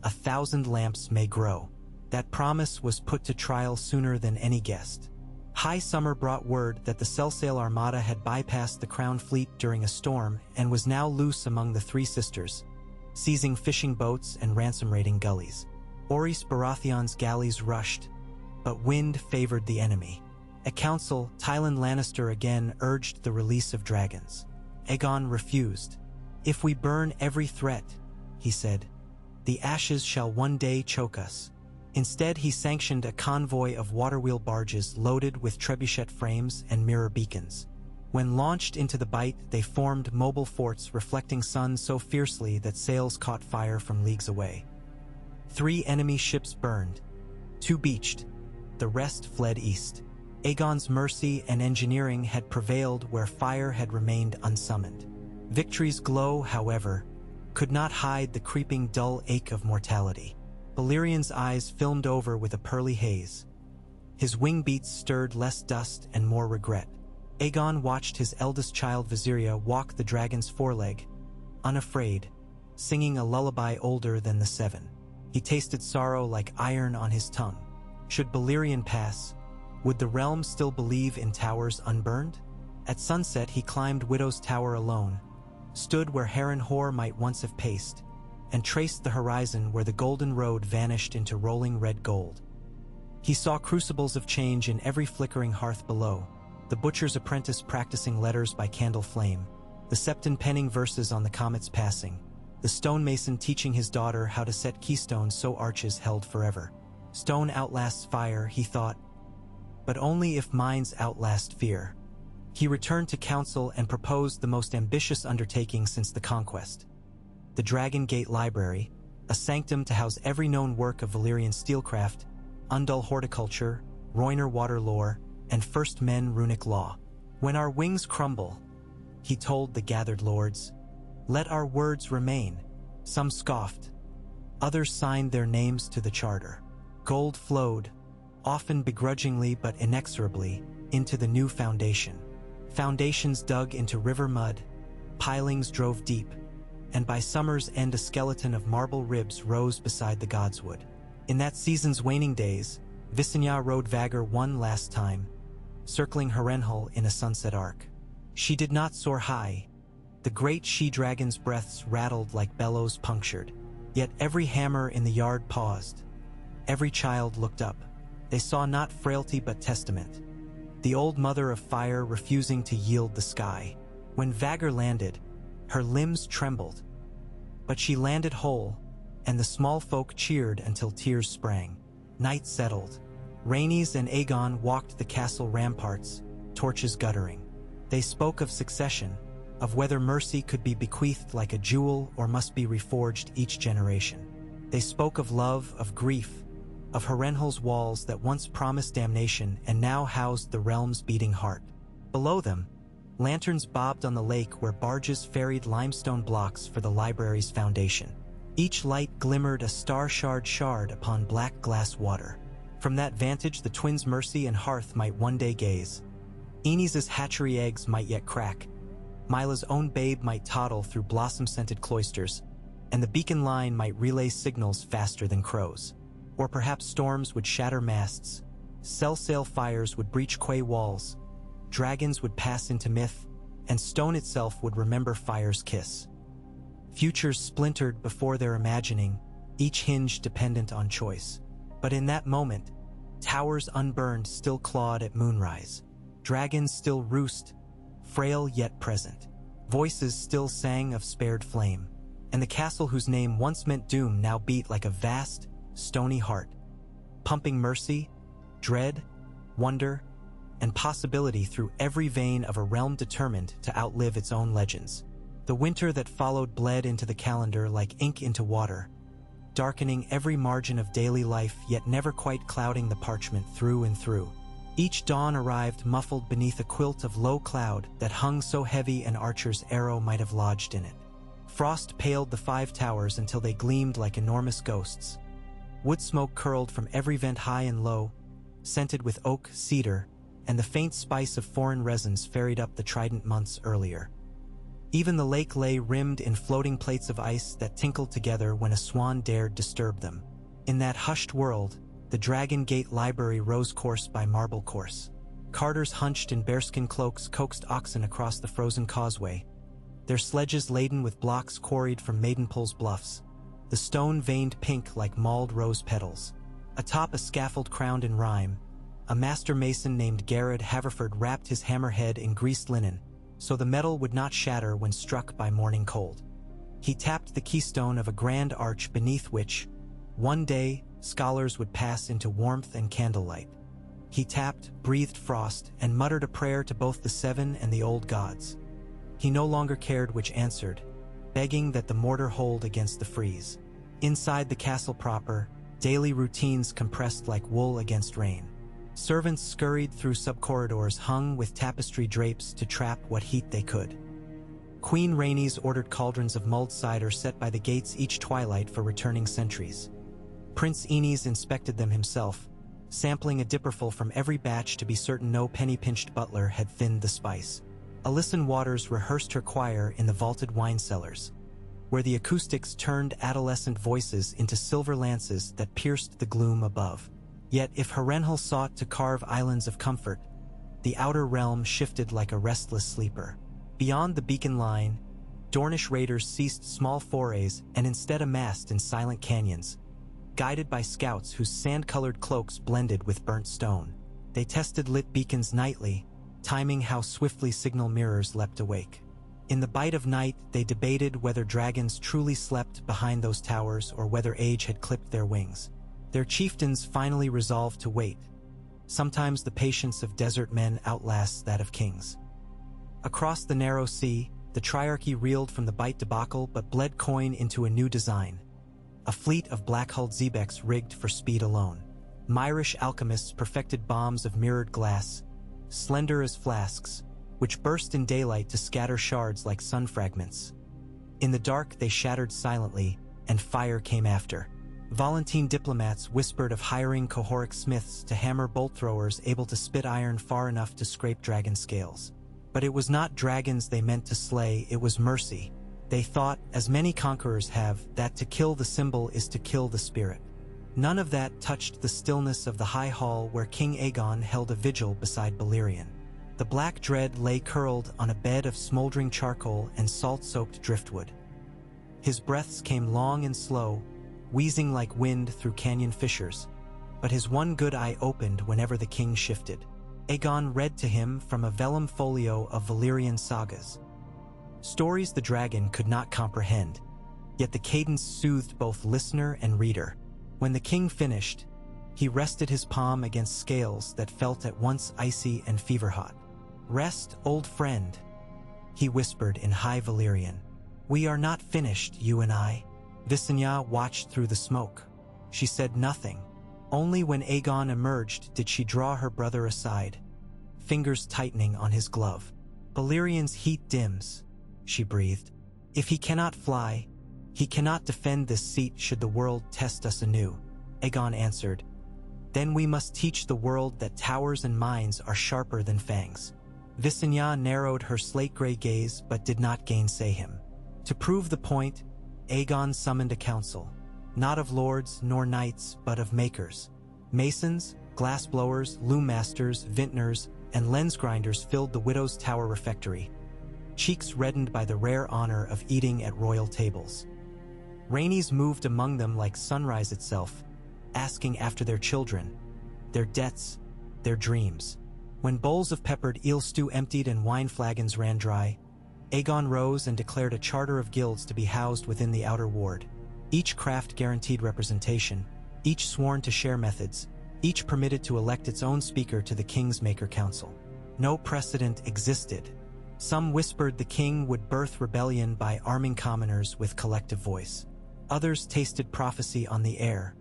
[SPEAKER 1] 1,000 lamps may grow. That promise was put to trial sooner than any guessed. High summer brought word that the Selsail Armada had bypassed the Crown Fleet during a storm and was now loose among the Three Sisters, seizing fishing boats and ransom-raiding gullies. Orys Baratheon's galleys rushed, but wind favored the enemy. At council, Tywin Lannister again urged the release of dragons. Aegon refused. "If we burn every threat," he said, "the ashes shall one day choke us." Instead, he sanctioned a convoy of waterwheel barges loaded with trebuchet frames and mirror beacons. When launched into the Bight, they formed mobile forts reflecting sun so fiercely that sails caught fire from leagues away. 3 enemy ships burned. 2 beached. The rest fled east. Aegon's mercy and engineering had prevailed where fire had remained unsummoned. Victory's glow, however, could not hide the creeping dull ache of mortality. Balerian's eyes filmed over with a pearly haze. His wing beats stirred less dust and more regret. Aegon watched his eldest child Viseria walk the dragon's foreleg, unafraid, singing a lullaby older than the 7. He tasted sorrow like iron on his tongue. Should Balerion pass, would the realm still believe in towers unburned? At sunset he climbed Widow's Tower alone, stood where Harrenhal might once have paced, and traced the horizon where the golden road vanished into rolling red gold. He saw crucibles of change in every flickering hearth below, the butcher's apprentice practicing letters by candle flame, the septon penning verses on the comet's passing, the stonemason teaching his daughter how to set keystones so arches held forever. Stone outlasts fire, he thought, but only if minds outlast fear. He returned to council and proposed the most ambitious undertaking since the conquest: the Dragon Gate Library, a sanctum to house every known work of Valyrian steelcraft, Undul horticulture, Rhoynar water lore, and First Men runic law. "When our wings crumble," he told the gathered lords, "let our words remain." Some scoffed. Others signed their names to the charter. Gold flowed, often begrudgingly but inexorably, into the new foundation. Foundations dug into river mud, pilings drove deep, and by summer's end a skeleton of marble ribs rose beside the godswood. In that season's waning days, Visenya rode Vhagar one last time, circling Harrenhal in a sunset arc. She did not soar high. The great she-dragon's breaths rattled like bellows punctured. Yet every hammer in the yard paused. Every child looked up. They saw not frailty but testament. The old mother of fire refusing to yield the sky. When Vhagar landed, her limbs trembled. But she landed whole, and the small folk cheered until tears sprang. Night settled. Rhaenys and Aegon walked the castle ramparts, torches guttering. They spoke of succession, of whether mercy could be bequeathed like a jewel or must be reforged each generation. They spoke of love, of grief, of Harrenhal's walls that once promised damnation and now housed the realm's beating heart. Below them, lanterns bobbed on the lake where barges ferried limestone blocks for the library's foundation. Each light glimmered a shard upon black glass water. From that vantage the twins Mercy and Hearth might one day gaze. Aenys's hatchery eggs might yet crack. Myla's own babe might toddle through blossom-scented cloisters, and the beacon line might relay signals faster than crows. Or perhaps storms would shatter masts, sail fires would breach quay walls, dragons would pass into myth, and stone itself would remember fire's kiss. Futures splintered before their imagining, each hinge dependent on choice. But in that moment, towers unburned still clawed at moonrise. Dragons still roost, frail yet present. Voices still sang of spared flame. And the castle whose name once meant doom now beat like a vast, stony heart, pumping mercy, dread, wonder, and possibility through every vein of a realm determined to outlive its own legends. The winter that followed bled into the calendar like ink into water, darkening every margin of daily life yet never quite clouding the parchment through and through. Each dawn arrived muffled beneath a quilt of low cloud that hung so heavy an archer's arrow might have lodged in it. Frost paled the 5 towers until they gleamed like enormous ghosts. Wood smoke curled from every vent high and low, scented with oak, cedar, and the faint spice of foreign resins ferried up the trident months earlier. Even the lake lay rimmed in floating plates of ice that tinkled together when a swan dared disturb them. In that hushed world, the Dragon Gate Library rose course by marble course. Carters hunched in bearskin cloaks coaxed oxen across the frozen causeway, their sledges laden with blocks quarried from Maidenpool's bluffs, the stone veined pink like mauled rose petals. Atop a scaffold crowned in rhyme, a master mason named Garrod Haverford wrapped his hammerhead in greased linen, so the metal would not shatter when struck by morning cold. He tapped the keystone of a grand arch beneath which, one day, scholars would pass into warmth and candlelight. He tapped, breathed frost, and muttered a prayer to both the seven and the old gods. He no longer cared which answered, begging that the mortar hold against the freeze. Inside the castle proper, daily routines compressed like wool against rain. Servants scurried through sub-corridors hung with tapestry drapes to trap what heat they could. Queen Rhaenys ordered cauldrons of mulled cider set by the gates each twilight for returning sentries. Prince Aenys inspected them himself, sampling a dipperful from every batch to be certain no penny-pinched butler had thinned the spice. Alyssum Waters rehearsed her choir in the vaulted wine cellars, where the acoustics turned adolescent voices into silver lances that pierced the gloom above. Yet if Harrenhal sought to carve islands of comfort, the outer realm shifted like a restless sleeper. Beyond the beacon line, Dornish raiders ceased small forays and instead amassed in silent canyons, guided by scouts whose sand-colored cloaks blended with burnt stone. They tested lit beacons nightly, timing how swiftly signal mirrors leapt awake. In the bite of night, they debated whether dragons truly slept behind those towers or whether age had clipped their wings. Their chieftains finally resolved to wait. Sometimes the patience of desert men outlasts that of kings. Across the narrow sea, the Triarchy reeled from the Bite debacle but bled coin into a new design. A fleet of black-hulled xebecs rigged for speed alone. Myrish alchemists perfected bombs of mirrored glass, slender as flasks, which burst in daylight to scatter shards like sun fragments. In the dark they shattered silently, and fire came after. Volantine diplomats whispered of hiring cohoric smiths to hammer bolt throwers able to spit iron far enough to scrape dragon scales. But it was not dragons they meant to slay, it was mercy. They thought, as many conquerors have, that to kill the symbol is to kill the spirit. None of that touched the stillness of the high hall where King Aegon held a vigil beside Balerion. The black dread lay curled on a bed of smoldering charcoal and salt-soaked driftwood. His breaths came long and slow, wheezing like wind through canyon fissures, but his one good eye opened whenever the king shifted. Aegon read to him from a vellum folio of Valyrian sagas. Stories the dragon could not comprehend, yet the cadence soothed both listener and reader. When the king finished, he rested his palm against scales that felt at once icy and fever-hot. "Rest, old friend," he whispered in High Valyrian. "We are not finished, you and I." Visenya watched through the smoke. She said nothing. Only when Aegon emerged did she draw her brother aside, fingers tightening on his glove. "Valyrian's heat dims," she breathed. "If he cannot fly, he cannot defend this seat should the world test us anew," Aegon answered. "Then we must teach the world that towers and mines are sharper than fangs." Visenya narrowed her slate-gray gaze but did not gainsay him. To prove the point, Aegon summoned a council, not of lords nor knights, but of makers. Masons, glassblowers, loom masters, vintners, and lens grinders filled the Widow's Tower refectory, cheeks reddened by the rare honor of eating at royal tables. Rhaenys moved among them like sunrise itself, asking after their children, their debts, their dreams. When bowls of peppered eel stew emptied and wine flagons ran dry, Aegon rose and declared a charter of guilds to be housed within the outer ward. Each craft guaranteed representation, each sworn to share methods, each permitted to elect its own speaker to the King's Maker Council. No precedent existed. Some whispered the king would birth rebellion by arming commoners with collective voice. Others tasted prophecy on the air,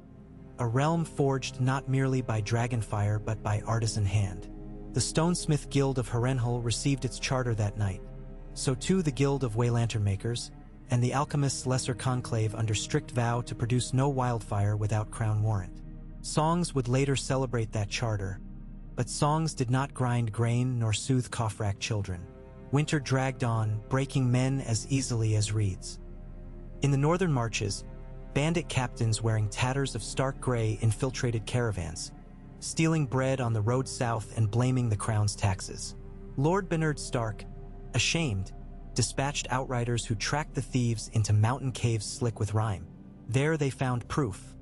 [SPEAKER 1] a realm forged not merely by dragonfire but by artisan hand. The Stonesmith Guild of Harrenhal received its charter that night. So too the Guild of Waylantern Makers, and the Alchemists' Lesser Conclave under strict vow to produce no wildfire without crown warrant. Songs would later celebrate that charter, but songs did not grind grain nor soothe cough-racked children. Winter dragged on, breaking men as easily as reeds. In the northern marches, bandit captains wearing tatters of stark gray infiltrated caravans, stealing bread on the road south and blaming the crown's taxes. Lord Bernard Stark, ashamed, dispatched outriders who tracked the thieves into mountain caves slick with rime. There they found proof.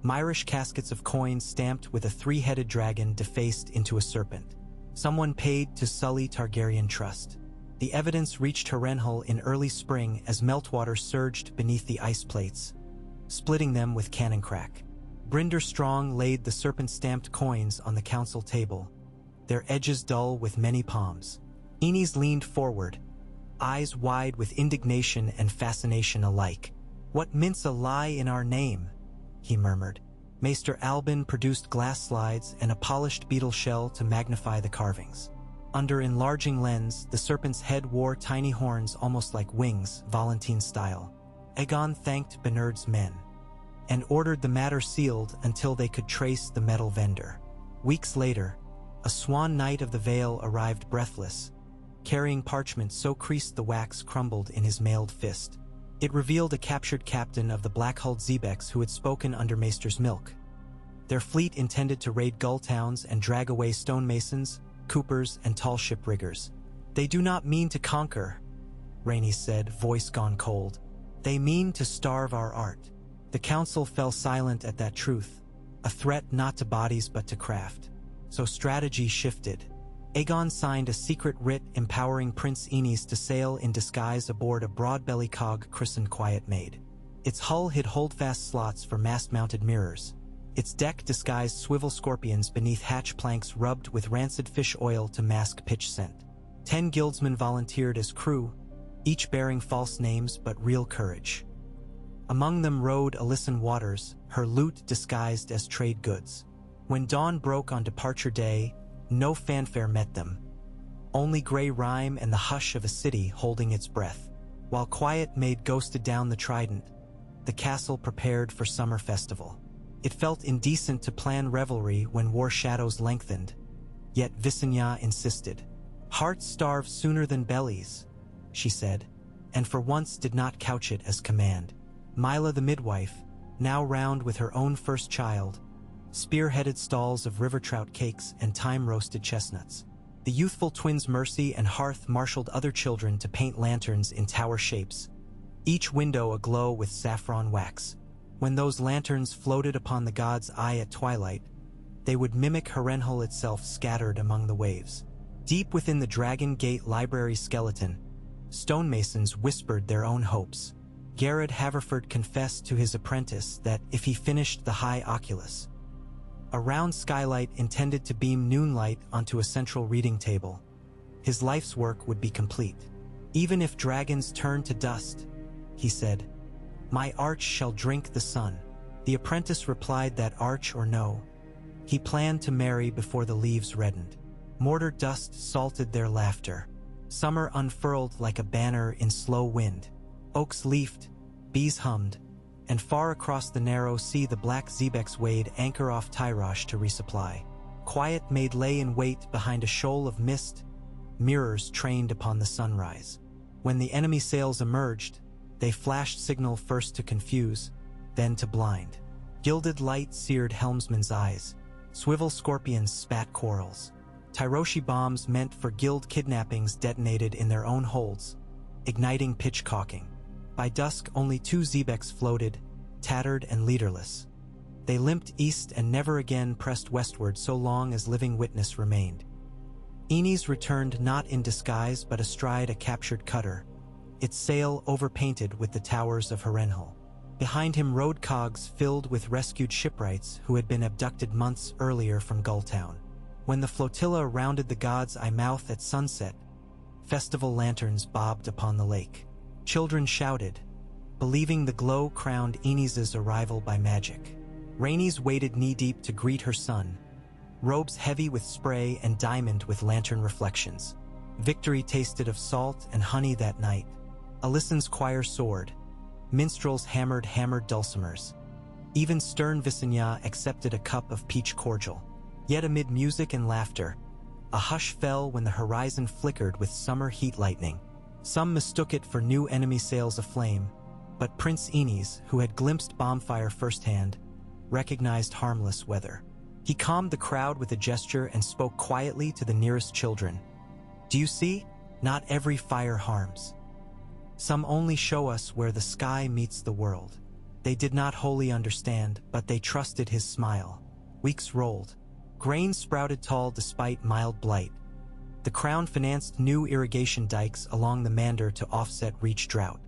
[SPEAKER 1] Myrish caskets of coins stamped with a three-headed dragon defaced into a serpent. Someone paid to sully Targaryen trust. The evidence reached Harrenhal in early spring as meltwater surged beneath the ice plates, splitting them with cannon crack. Brynder Strong laid the serpent-stamped coins on the council table, their edges dull with many palms. Aenys leaned forward, eyes wide with indignation and fascination alike. "What mince a lie in our name?" he murmured. Maester Albin produced glass slides and a polished beetle shell to magnify the carvings. Under enlarging lens, the serpent's head wore tiny horns almost like wings, Valentine style. Aegon thanked Bernard's men and ordered the matter sealed until they could trace the metal vendor. Weeks later, a swan knight of the Vale arrived breathless, carrying parchment so creased the wax crumbled in his mailed fist. It revealed a captured captain of the black-hulled Xebecs who had spoken under Maester's milk. Their fleet intended to raid gull towns and drag away stonemasons, coopers, and tall ship riggers. "They do not mean to conquer," Rhaenys said, voice gone cold. "They mean to starve our art." The council fell silent at that truth, a threat not to bodies but to craft. So strategy shifted. Aegon signed a secret writ empowering Prince Aenys to sail in disguise aboard a broad-belly cog christened Quiet Maid. Its hull hid holdfast slots for mast-mounted mirrors. Its deck disguised swivel scorpions beneath hatch planks rubbed with rancid fish oil to mask pitch scent. 10 guildsmen volunteered as crew, each bearing false names but real courage. Among them rode Alysanne Waters, her loot disguised as trade goods. When dawn broke on departure day, no fanfare met them, only gray rime and the hush of a city holding its breath. While Quiet Maid ghosted down the Trident, the castle prepared for summer festival. It felt indecent to plan revelry when war shadows lengthened, yet Visenya insisted. "Hearts starve sooner than bellies," she said, and for once did not couch it as command. Myla the midwife, now round with her own first child, spearheaded stalls of river trout cakes and time-roasted chestnuts. The youthful twins Mercy and Hearth marshaled other children to paint lanterns in tower shapes, each window aglow with saffron wax. When those lanterns floated upon the god's eye at twilight, they would mimic Harrenhal itself scattered among the waves. Deep within the Dragon Gate library skeleton, stonemasons whispered their own hopes. Garrett Haverford confessed to his apprentice that if he finished the High Oculus, a round skylight intended to beam noonlight onto a central reading table, His life's work would be complete. Even if dragons turn to dust, he said, my arch shall drink the sun. The apprentice replied that arch or no, he planned to marry before the leaves reddened. Mortar dust salted their laughter. Summer unfurled like a banner in slow wind. Oaks leafed, bees hummed, and far across the narrow sea the black Zebex weighed anchor off Tyrosh to resupply. Quiet maid lay in wait behind a shoal of mist, mirrors trained upon the sunrise. When the enemy sails emerged, they flashed signal first to confuse, then to blind. Gilded light seared helmsmen's eyes. Swivel scorpions spat quarrels. Tyroshi bombs meant for guild kidnappings detonated in their own holds, igniting pitch caulking. By dusk, only 2 Zebex floated, tattered and leaderless. They limped east and never again pressed westward so long as living witness remained. Enes returned not in disguise but astride a captured cutter, its sail overpainted with the towers of Harrenhal. Behind him rode cogs filled with rescued shipwrights who had been abducted months earlier from Gulltown. When the flotilla rounded the god's eye mouth at sunset, festival lanterns bobbed upon the lake. Children shouted, believing the glow crowned Enes's arrival by magic. Rhaenys waded knee-deep to greet her son, robes heavy with spray and diamond with lantern reflections. Victory tasted of salt and honey that night. Alyssan's choir soared. Minstrels hammered dulcimers. Even stern Visenya accepted a cup of peach cordial. Yet amid music and laughter, a hush fell when the horizon flickered with summer heat lightning. Some mistook it for new enemy sails aflame, but Prince Enes, who had glimpsed bombfire firsthand, recognized harmless weather. He calmed the crowd with a gesture and spoke quietly to the nearest children. Do you see? Not every fire harms. Some only show us where the sky meets the world. They did not wholly understand, but they trusted his smile. Weeks rolled. Grain sprouted tall despite mild blight. The crown financed new irrigation dikes along the Mander to offset reach drought.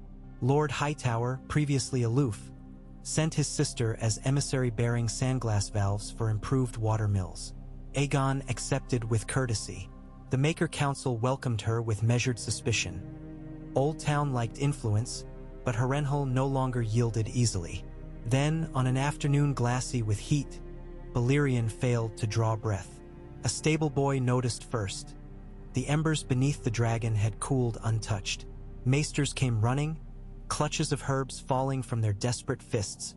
[SPEAKER 1] Lord Hightower, previously aloof, sent his sister as emissary bearing sandglass valves for improved water mills. Aegon accepted with courtesy. The Maker Council welcomed her with measured suspicion. Old Town liked influence, but Harrenhal no longer yielded easily. Then, on an afternoon glassy with heat, Balerion failed to draw breath. A stable boy noticed first. The embers beneath the dragon had cooled untouched. Maesters came running, clutches of herbs falling from their desperate fists,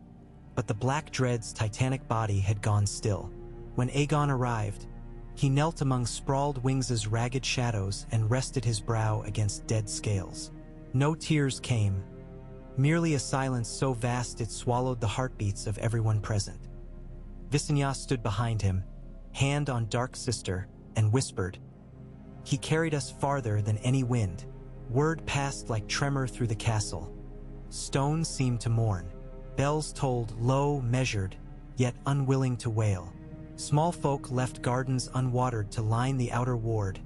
[SPEAKER 1] but the Black Dread's titanic body had gone still. When Aegon arrived, he knelt among sprawled Wings' ragged shadows and rested his brow against dead scales. No tears came, merely a silence so vast it swallowed the heartbeats of everyone present. Visenya stood behind him, hand on dark sister, and whispered, "He carried us farther than any wind." Word passed like tremor through the castle. Stones seemed to mourn. Bells tolled low, measured, yet unwilling to wail. Small folk left gardens unwatered to line the outer ward,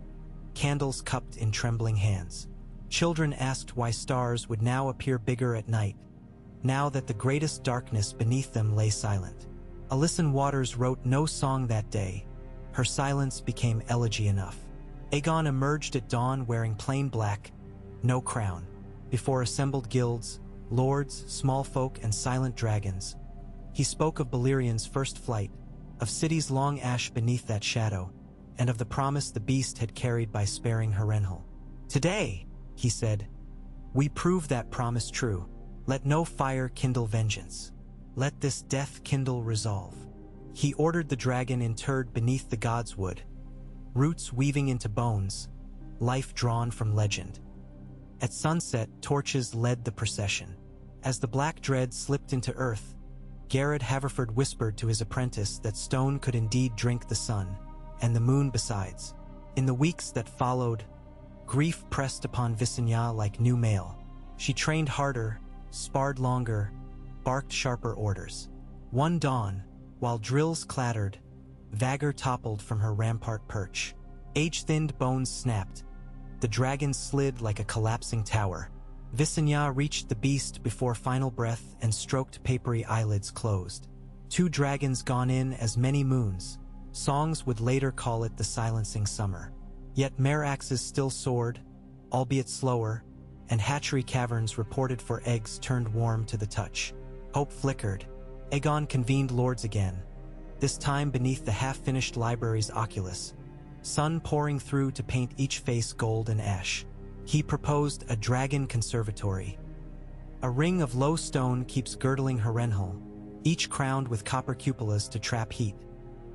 [SPEAKER 1] candles cupped in trembling hands. Children asked why stars would now appear bigger at night, now that the greatest darkness beneath them lay silent. Alysan Waters wrote no song that day. Her silence became elegy enough. Aegon emerged at dawn wearing plain black, no crown, before assembled guilds, lords, small folk, and silent dragons. He spoke of Balerion's first flight, of cities long ash beneath that shadow, and of the promise the beast had carried by sparing Harrenhal. "Today," he said, "we prove that promise true. Let no fire kindle vengeance. Let this death kindle resolve." He ordered the dragon interred beneath the god's wood, roots weaving into bones, life drawn from legend. At sunset, torches led the procession. As the Black Dread slipped into earth, Garrett Haverford whispered to his apprentice that stone could indeed drink the sun, and the moon besides. In the weeks that followed, grief pressed upon Visenya like new mail. She trained harder, sparred longer, barked sharper orders. One dawn, while drills clattered, Vagor toppled from her rampart perch. Age-thinned bones snapped. The dragon slid like a collapsing tower. Visenya reached the beast before final breath and stroked papery eyelids closed. 2 dragons gone in as many moons. Songs would later call it the silencing summer. Yet Meraxes still soared, albeit slower, and hatchery caverns reported for eggs turned warm to the touch. Hope flickered. Aegon convened lords again, this time beneath the half-finished library's oculus, sun pouring through to paint each face gold and ash. He proposed a dragon conservatory. A ring of low stone keeps girdling Harrenhal, each crowned with copper cupolas to trap heat,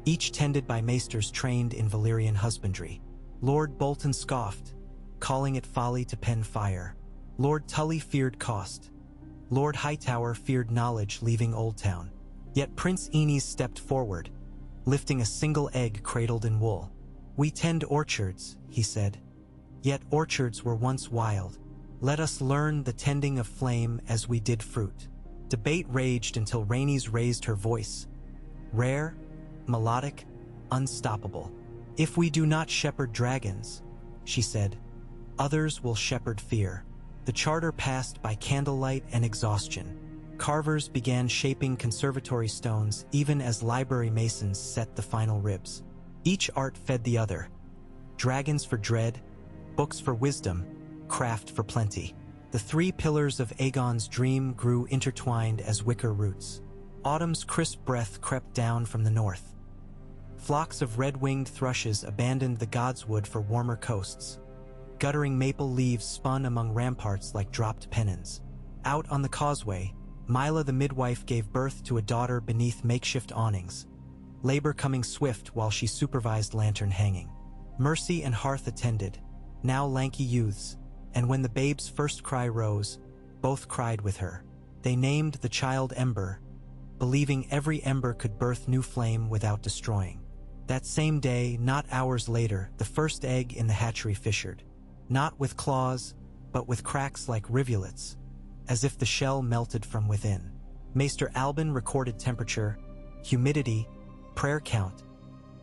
[SPEAKER 1] each tended by maesters trained in Valyrian husbandry. Lord Bolton scoffed, calling it folly to pen fire. Lord Tully feared cost. Lord Hightower feared knowledge leaving Old Town. Yet Prince Aenys stepped forward, lifting a single egg cradled in wool. "We tend orchards," he said. "Yet orchards were once wild. Let us learn the tending of flame as we did fruit." Debate raged until Rhaenys raised her voice. Rare, melodic, unstoppable. "If we do not shepherd dragons," she said, "others will shepherd fear." The charter passed by candlelight and exhaustion. Carvers began shaping conservatory stones even as library masons set the final ribs. Each art fed the other. Dragons for dread, books for wisdom, craft for plenty. The three pillars of Aegon's dream grew intertwined as wicker roots. Autumn's crisp breath crept down from the north. Flocks of red-winged thrushes abandoned the godswood for warmer coasts. Guttering maple leaves spun among ramparts like dropped pennons. Out on the causeway, Mila the midwife gave birth to a daughter beneath makeshift awnings, labor coming swift while she supervised lantern hanging. Mercy and Hearth attended, now lanky youths, and when the babe's first cry rose, both cried with her. They named the child Ember, believing every ember could birth new flame without destroying. That same day, not hours later, the first egg in the hatchery fissured. Not with claws, but with cracks like rivulets, as if the shell melted from within. Maester Albin recorded temperature, humidity, prayer count.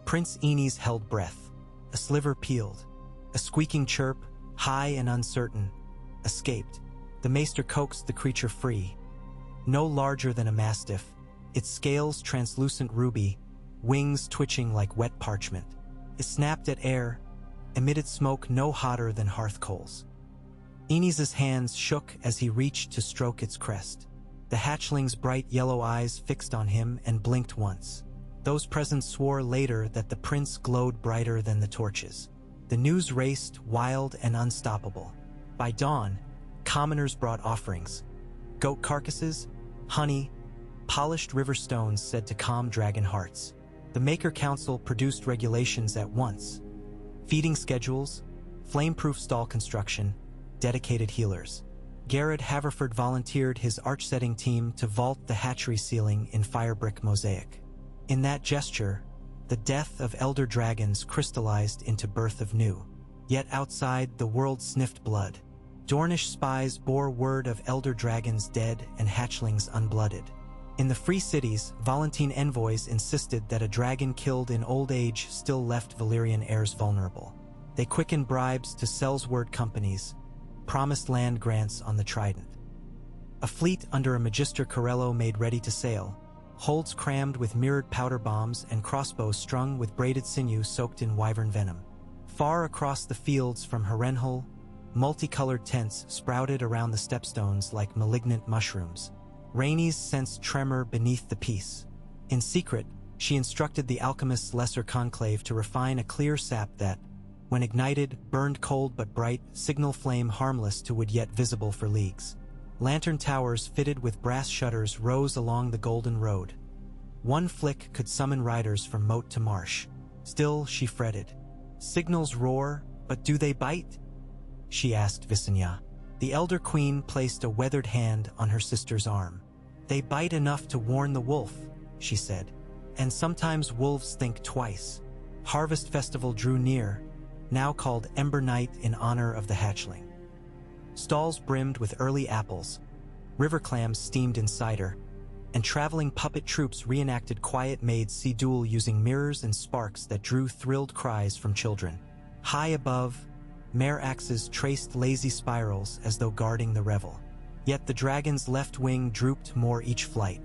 [SPEAKER 1] Prince Aenys held breath. A sliver peeled. A squeaking chirp, high and uncertain, escaped. The maester coaxed the creature free. No larger than a mastiff, its scales translucent ruby, wings twitching like wet parchment. It snapped at air, emitted smoke no hotter than hearth coals. Aenys's hands shook as he reached to stroke its crest. The hatchling's bright yellow eyes fixed on him and blinked once. Those present swore later that the prince glowed brighter than the torches. The news raced, wild and unstoppable. By dawn, commoners brought offerings. Goat carcasses, honey, polished river stones said to calm dragon hearts. The Maker Council produced regulations at once. Feeding schedules, flame-proof stall construction, dedicated healers. Garrett Haverford volunteered his arch-setting team to vault the hatchery ceiling in firebrick mosaic. In that gesture, the death of elder dragons crystallized into birth of new. Yet outside, the world sniffed blood. Dornish spies bore word of elder dragons dead and hatchlings unblooded. In the free cities, Volantene envoys insisted that a dragon killed in old age still left Valyrian heirs vulnerable. They quickened bribes to Sellsword companies, promised land grants on the Trident. A fleet under a Magister Corello made ready to sail, holds crammed with mirrored powder bombs and crossbows strung with braided sinew soaked in wyvern venom. Far across the fields from Harrenhal, multicolored tents sprouted around the stepstones like malignant mushrooms. Rhaenys sensed tremor beneath the peace. In secret, she instructed the alchemist's lesser conclave to refine a clear sap that, when ignited, burned cold but bright, signal flame harmless to wood yet visible for leagues. Lantern towers fitted with brass shutters rose along the golden road. One flick could summon riders from moat to marsh. Still, she fretted. Signals roar, but do they bite? She asked Visenya. The elder queen placed a weathered hand on her sister's arm. They bite enough to warn the wolf, she said. And sometimes wolves think twice. Harvest festival drew near, now called Ember Night in honor of the hatchling. Stalls brimmed with early apples, river clams steamed in cider, and traveling puppet troops reenacted quiet maids see duel using mirrors and sparks that drew thrilled cries from children. High above, mare axes traced lazy spirals as though guarding the revel. Yet the dragon's left wing drooped more each flight.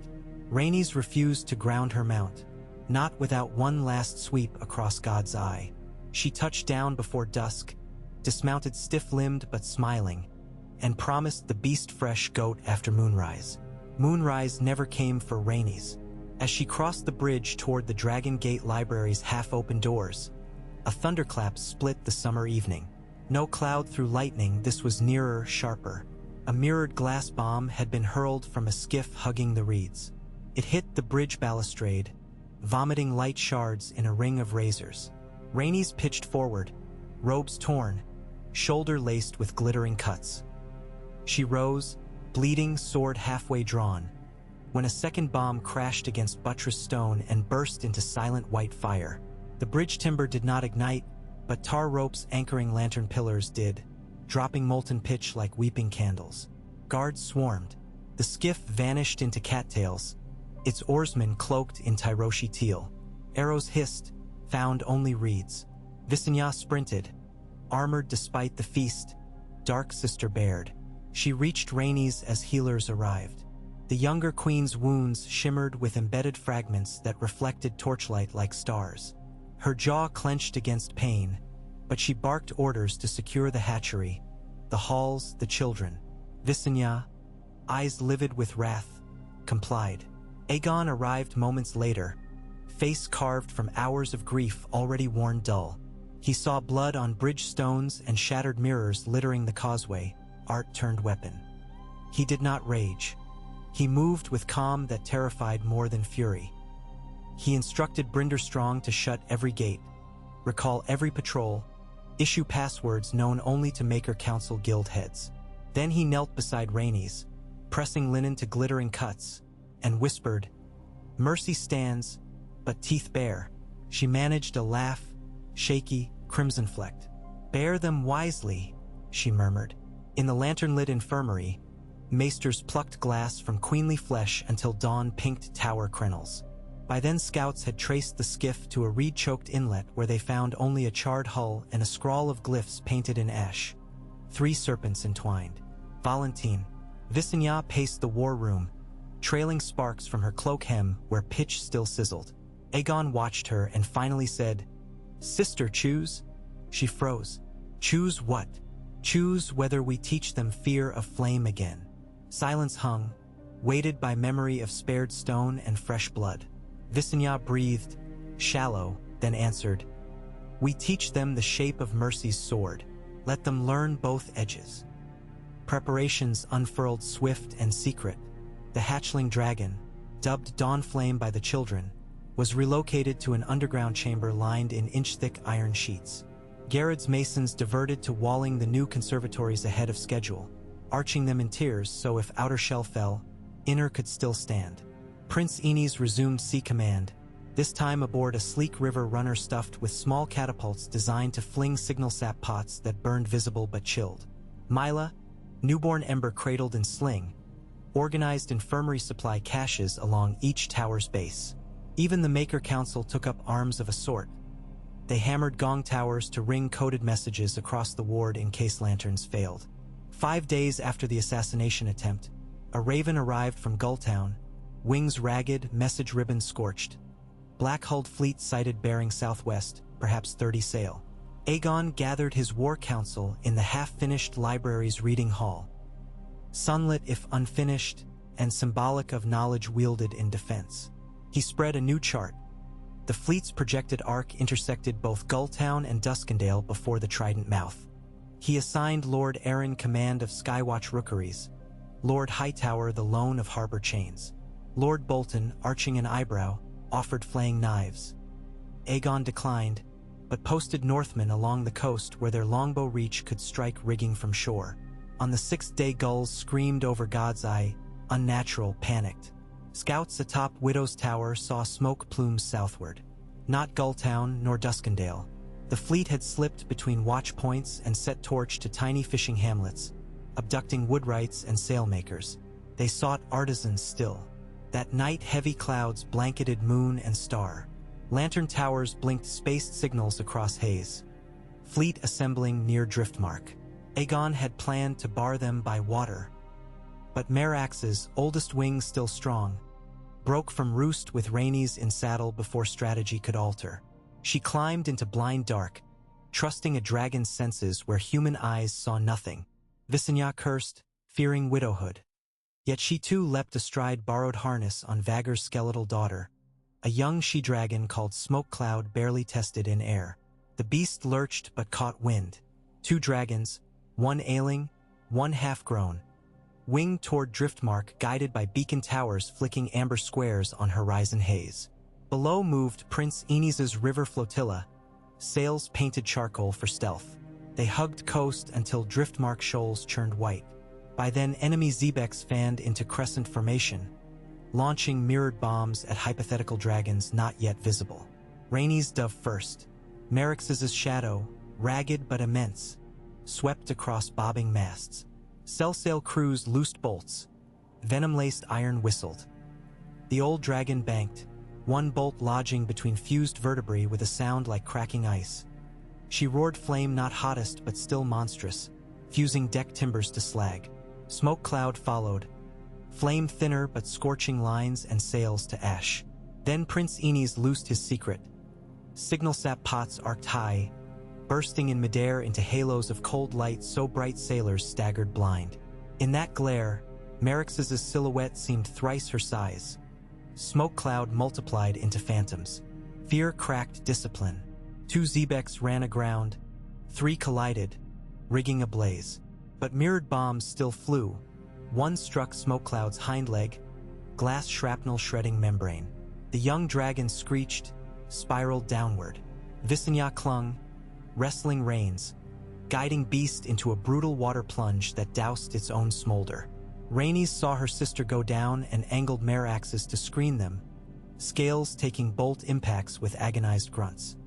[SPEAKER 1] Rhaenys refused to ground her mount, not without one last sweep across God's eye. She touched down before dusk, dismounted stiff-limbed but smiling, and promised the beast-fresh goat after moonrise. Moonrise never came for Rhaenys. As she crossed the bridge toward the Dragon Gate Library's half-open doors, a thunderclap split the summer evening. No cloud through lightning, this was nearer, sharper. A mirrored glass bomb had been hurled from a skiff hugging the reeds. It hit the bridge balustrade, vomiting light shards in a ring of razors. Rhaenys pitched forward, robes torn, shoulder laced with glittering cuts. She rose, bleeding, sword halfway drawn, when a second bomb crashed against buttress stone and burst into silent white fire. The bridge timber did not ignite, but tar ropes anchoring lantern pillars did, dropping molten pitch like weeping candles. Guards swarmed. The skiff vanished into cattails, its oarsmen cloaked in Tyroshi teal. Arrows hissed, found only reeds. Visenya sprinted, armored despite the feast, dark sister bared. She reached Rhaenys as healers arrived. The younger queen's wounds shimmered with embedded fragments that reflected torchlight like stars. Her jaw clenched against pain, but she barked orders to secure the hatchery, the halls, the children. Visenya, eyes livid with wrath, complied. Aegon arrived moments later, face carved from hours of grief already worn dull. He saw blood on bridge stones and shattered mirrors littering the causeway, art turned weapon. He did not rage. He moved with calm that terrified more than fury. He instructed Brinderstrong to shut every gate, recall every patrol, issue passwords known only to Maker Council guild heads. Then he knelt beside Rhaenys, pressing linen to glittering cuts, and whispered, "Mercy stands, but teeth bare." She managed a laugh, shaky, crimson-flecked. "Bear them wisely," she murmured. In the lantern-lit infirmary, maesters plucked glass from queenly flesh until dawn pinked tower crenels. By then scouts had traced the skiff to a reed-choked inlet where they found only a charred hull and a scrawl of glyphs painted in ash. 3 serpents entwined. Valentine. Visenya paced the war room, trailing sparks from her cloak hem where pitch still sizzled. Aegon watched her and finally said, "Sister, choose." She froze. "Choose what?" "Choose whether we teach them fear of flame again." Silence hung, weighted by memory of spared stone and fresh blood. Visenya breathed, shallow, then answered, "We teach them the shape of mercy's sword. Let them learn both edges." Preparations unfurled swift and secret. The hatchling dragon, dubbed Dawnflame by the children, was relocated to an underground chamber lined in inch-thick iron sheets. Garrod's masons diverted to walling the new conservatories ahead of schedule, arching them in tiers so if outer shell fell, inner could still stand. Prince Aenys resumed sea command, this time aboard a sleek river runner stuffed with small catapults designed to fling signal sap pots that burned visible but chilled. Myla, newborn ember cradled in sling, organized infirmary supply caches along each tower's base. Even the Maker Council took up arms of a sort. They hammered gong towers to ring coded messages across the ward in case lanterns failed. 5 days after the assassination attempt, a raven arrived from Gulltown, wings ragged, message ribbon scorched. Black-hulled fleet sighted bearing southwest, perhaps 30 sail. Aegon gathered his war council in the half-finished library's reading hall. Sunlit if unfinished, and symbolic of knowledge wielded in defense. He spread a new chart. The fleet's projected arc intersected both Gulltown and Duskendale before the Trident Mouth. He assigned Lord Arryn command of Skywatch rookeries, Lord Hightower the loan of harbor chains. Lord Bolton, arching an eyebrow, offered flaying knives. Aegon declined, but posted Northmen along the coast where their longbow reach could strike rigging from shore. On the 6th day gulls screamed over God's Eye, unnatural, panicked. Scouts atop Widow's Tower saw smoke plumes southward. Not Gulltown nor Duskendale. The fleet had slipped between watch points and set torch to tiny fishing hamlets, abducting woodwrights and sailmakers. They sought artisans still. That night heavy clouds blanketed moon and star. Lantern towers blinked spaced signals across haze. Fleet assembling near Driftmark. Aegon had planned to bar them by water. But Merax's, oldest wing still strong, broke from roost with Rhaenys in saddle before strategy could alter. She climbed into blind dark, trusting a dragon's senses where human eyes saw nothing. Visenya cursed, fearing widowhood. Yet she too leapt astride borrowed harness on Vagur's skeletal daughter, a young she-dragon called Smoke Cloud barely tested in air. The beast lurched but caught wind. 2 dragons, one ailing, one half-grown, winged toward Driftmark guided by beacon towers flicking amber squares on horizon haze. Below moved Prince Enes's river flotilla, sails painted charcoal for stealth. They hugged coast until Driftmark shoals churned white. By then enemy Xebecs fanned into crescent formation, launching mirrored bombs at hypothetical dragons not yet visible. Rhaenys dove first. Merryx's shadow, ragged but immense, swept across bobbing masts. Cellsail crews loosed bolts. Venom-laced iron whistled. The old dragon banked, one bolt lodging between fused vertebrae with a sound like cracking ice. She roared flame not hottest but still monstrous, fusing deck timbers to slag. Smoke cloud followed, flame thinner but scorching lines and sails to ash. Then Prince Enes loosed his secret. Signal sap pots arced high, bursting in midair into halos of cold light so bright sailors staggered blind. In that glare, Merryx's silhouette seemed thrice her size. Smoke cloud multiplied into phantoms. Fear cracked discipline. 2 Xebecs ran aground, 3 collided, rigging ablaze. But mirrored bombs still flew. One struck Smoke Cloud's hind leg, glass shrapnel shredding membrane. The young dragon screeched, spiraled downward. Visenya clung, wrestling reins, guiding beast into a brutal water plunge that doused its own smolder. Rhaenys saw her sister go down and angled mare axes to screen them, scales taking bolt impacts with agonized grunts.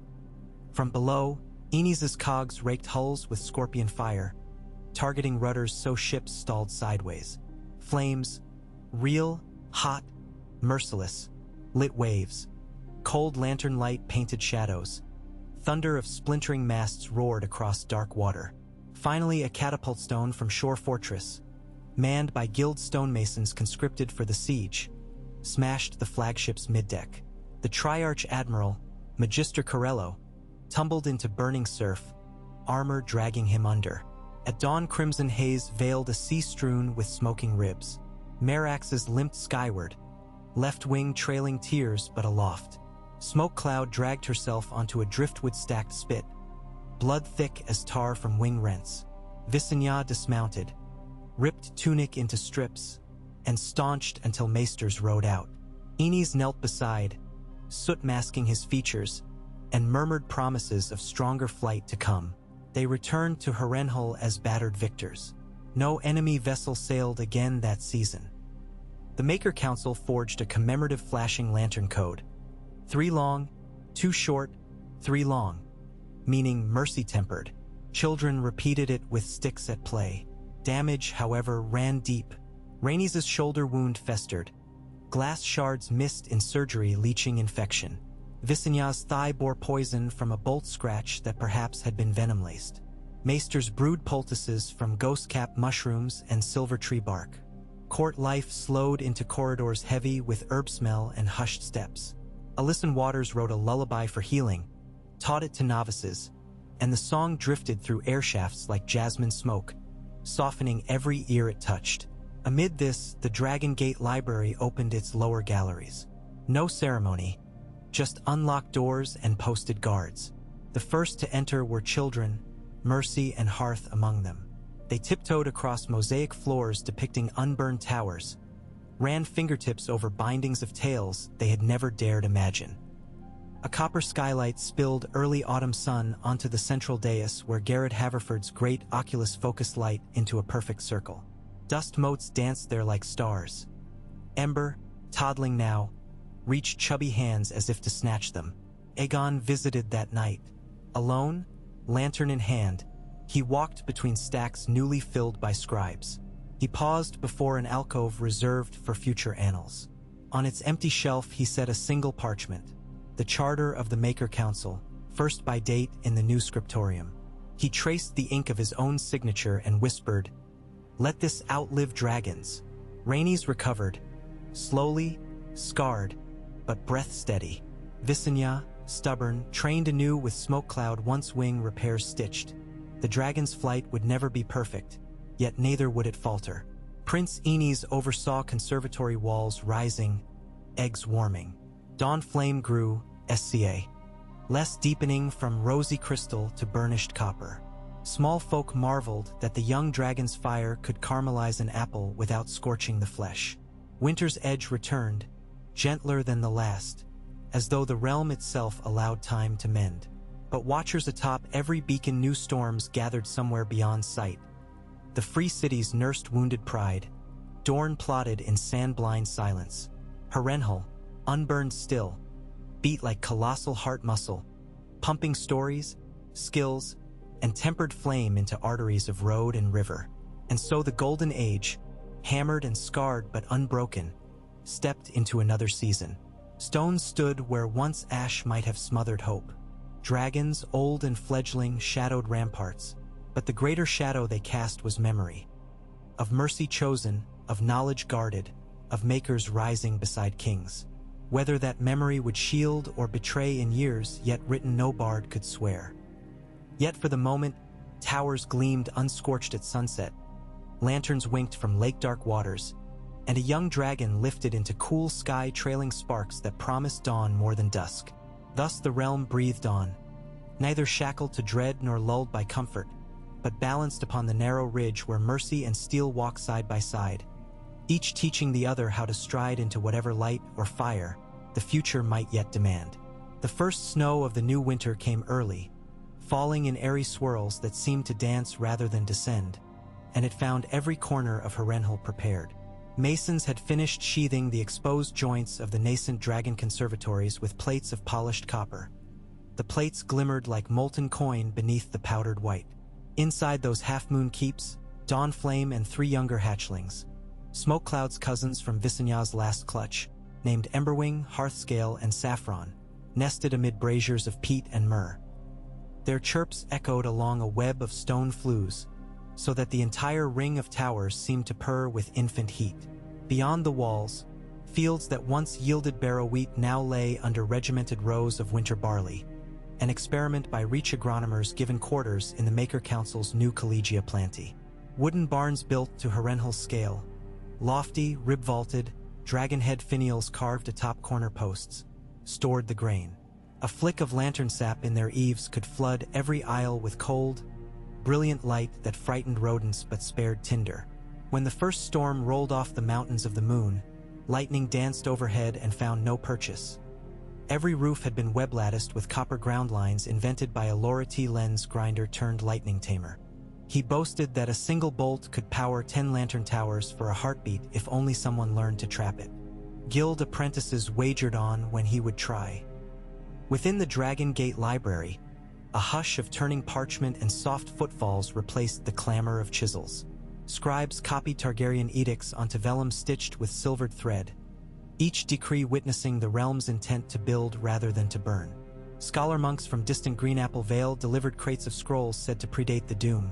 [SPEAKER 1] From below, Enes's cogs raked hulls with scorpion fire, targeting rudders so ships stalled sideways. Flames, real, hot, merciless, lit waves. Cold lantern light painted shadows. Thunder of splintering masts roared across dark water. Finally, a catapult stone from Shore Fortress, manned by guild stonemasons conscripted for the siege, smashed the flagship's middeck. The Triarch Admiral, Magister Corello, tumbled into burning surf, armor dragging him under. At dawn, crimson haze veiled a sea strewn with smoking ribs. Meraxes limped skyward, left wing trailing tears but aloft. Smoke Cloud dragged herself onto a driftwood-stacked spit, blood thick as tar from wing rents. Visenya dismounted, ripped tunic into strips, and staunched until maesters rode out. Enes knelt beside, soot masking his features, and murmured promises of stronger flight to come. They returned to Harrenhal as battered victors. No enemy vessel sailed again that season. The Maker Council forged a commemorative flashing lantern code. 3 long, 2 short, 3 long, meaning mercy-tempered. Children repeated it with sticks at play. Damage, however, ran deep. Rhaenys' shoulder wound festered. Glass shards missed in surgery, leaching infection. Visenya's thigh bore poison from a bolt scratch that perhaps had been venom-laced. Maesters brewed poultices from ghost-cap mushrooms and silver tree bark. Court life slowed into corridors heavy with herb smell and hushed steps. Alyson Waters wrote a lullaby for healing, taught it to novices, and the song drifted through air shafts like jasmine smoke, softening every ear it touched. Amid this, the Dragon Gate Library opened its lower galleries. No ceremony, just unlocked doors and posted guards. The first to enter were children, Mercy and Hearth among them. They tiptoed across mosaic floors depicting unburned towers, ran fingertips over bindings of tales they had never dared imagine. A copper skylight spilled early autumn sun onto the central dais where Garrett Haverford's great Oculus focused light into a perfect circle. Dust motes danced there like stars. Ember, toddling now, reached chubby hands as if to snatch them. Aegon visited that night. Alone, lantern in hand, he walked between stacks newly filled by scribes. He paused before an alcove reserved for future annals. On its empty shelf he set a single parchment, the Charter of the Maker Council, first by date in the new scriptorium. He traced the ink of his own signature and whispered, "Let this outlive dragons." Rhaenys recovered, slowly, scarred, but breath steady. Visenya, stubborn, trained anew with smoke cloud once wing repairs stitched. The dragon's flight would never be perfect, yet neither would it falter. Prince Enes oversaw conservatory walls rising, eggs warming. Dawn flame grew, SCA. Less deepening from rosy crystal to burnished copper. Small folk marveled that the young dragon's fire could caramelize an apple without scorching the flesh. Winter's edge returned, gentler than the last, as though the realm itself allowed time to mend. But watchers atop every beacon knew storms gathered somewhere beyond sight. The free cities nursed wounded pride. Dorne plodded in sand-blind silence. Harrenhal, unburned still, beat like colossal heart muscle, pumping stories, skills, and tempered flame into arteries of road and river. And so the Golden Age, hammered and scarred but unbroken, stepped into another season. Stones stood where once ash might have smothered hope. Dragons, old and fledgling, shadowed ramparts, but the greater shadow they cast was memory. Of mercy chosen, of knowledge guarded, of makers rising beside kings. Whether that memory would shield or betray in years yet written no bard could swear. Yet for the moment, towers gleamed unscorched at sunset, lanterns winked from lake-dark waters, and a young dragon lifted into cool sky trailing sparks that promised dawn more than dusk. Thus the realm breathed on, neither shackled to dread nor lulled by comfort, but balanced upon the narrow ridge where mercy and steel walk side by side, each teaching the other how to stride into whatever light or fire the future might yet demand. The first snow of the new winter came early, falling in airy swirls that seemed to dance rather than descend, and it found every corner of Harrenhal prepared. Masons had finished sheathing the exposed joints of the nascent dragon conservatories with plates of polished copper. The plates glimmered like molten coin beneath the powdered white. Inside those half-moon keeps, Dawnflame and 3 younger hatchlings, Smokecloud's cousins from Visenya's last clutch, named Emberwing, Hearthscale, and Saffron, nested amid braziers of peat and myrrh. Their chirps echoed along a web of stone flues, so that the entire ring of towers seemed to purr with infant heat. Beyond the walls, fields that once yielded barrow wheat now lay under regimented rows of winter barley, an experiment by Reach agronomers given quarters in the Maker Council's new Collegia Plantae. Wooden barns built to Harrenhal's scale, lofty, rib-vaulted, dragon-head finials carved atop corner posts, stored the grain. A flick of lantern sap in their eaves could flood every aisle with cold, brilliant light that frightened rodents but spared tinder. When the first storm rolled off the mountains of the moon, lightning danced overhead and found no purchase. Every roof had been web-latticed with copper ground lines invented by a Laura T. lens grinder turned lightning tamer. He boasted that a single bolt could power 10 lantern towers for a heartbeat if only someone learned to trap it. Guild apprentices wagered on when he would try. Within the Dragon Gate Library, a hush of turning parchment and soft footfalls replaced the clamor of chisels. Scribes copied Targaryen edicts onto vellum stitched with silvered thread, each decree witnessing the realm's intent to build rather than to burn. Scholar monks from distant Greenapple Vale delivered crates of scrolls said to predate the doom.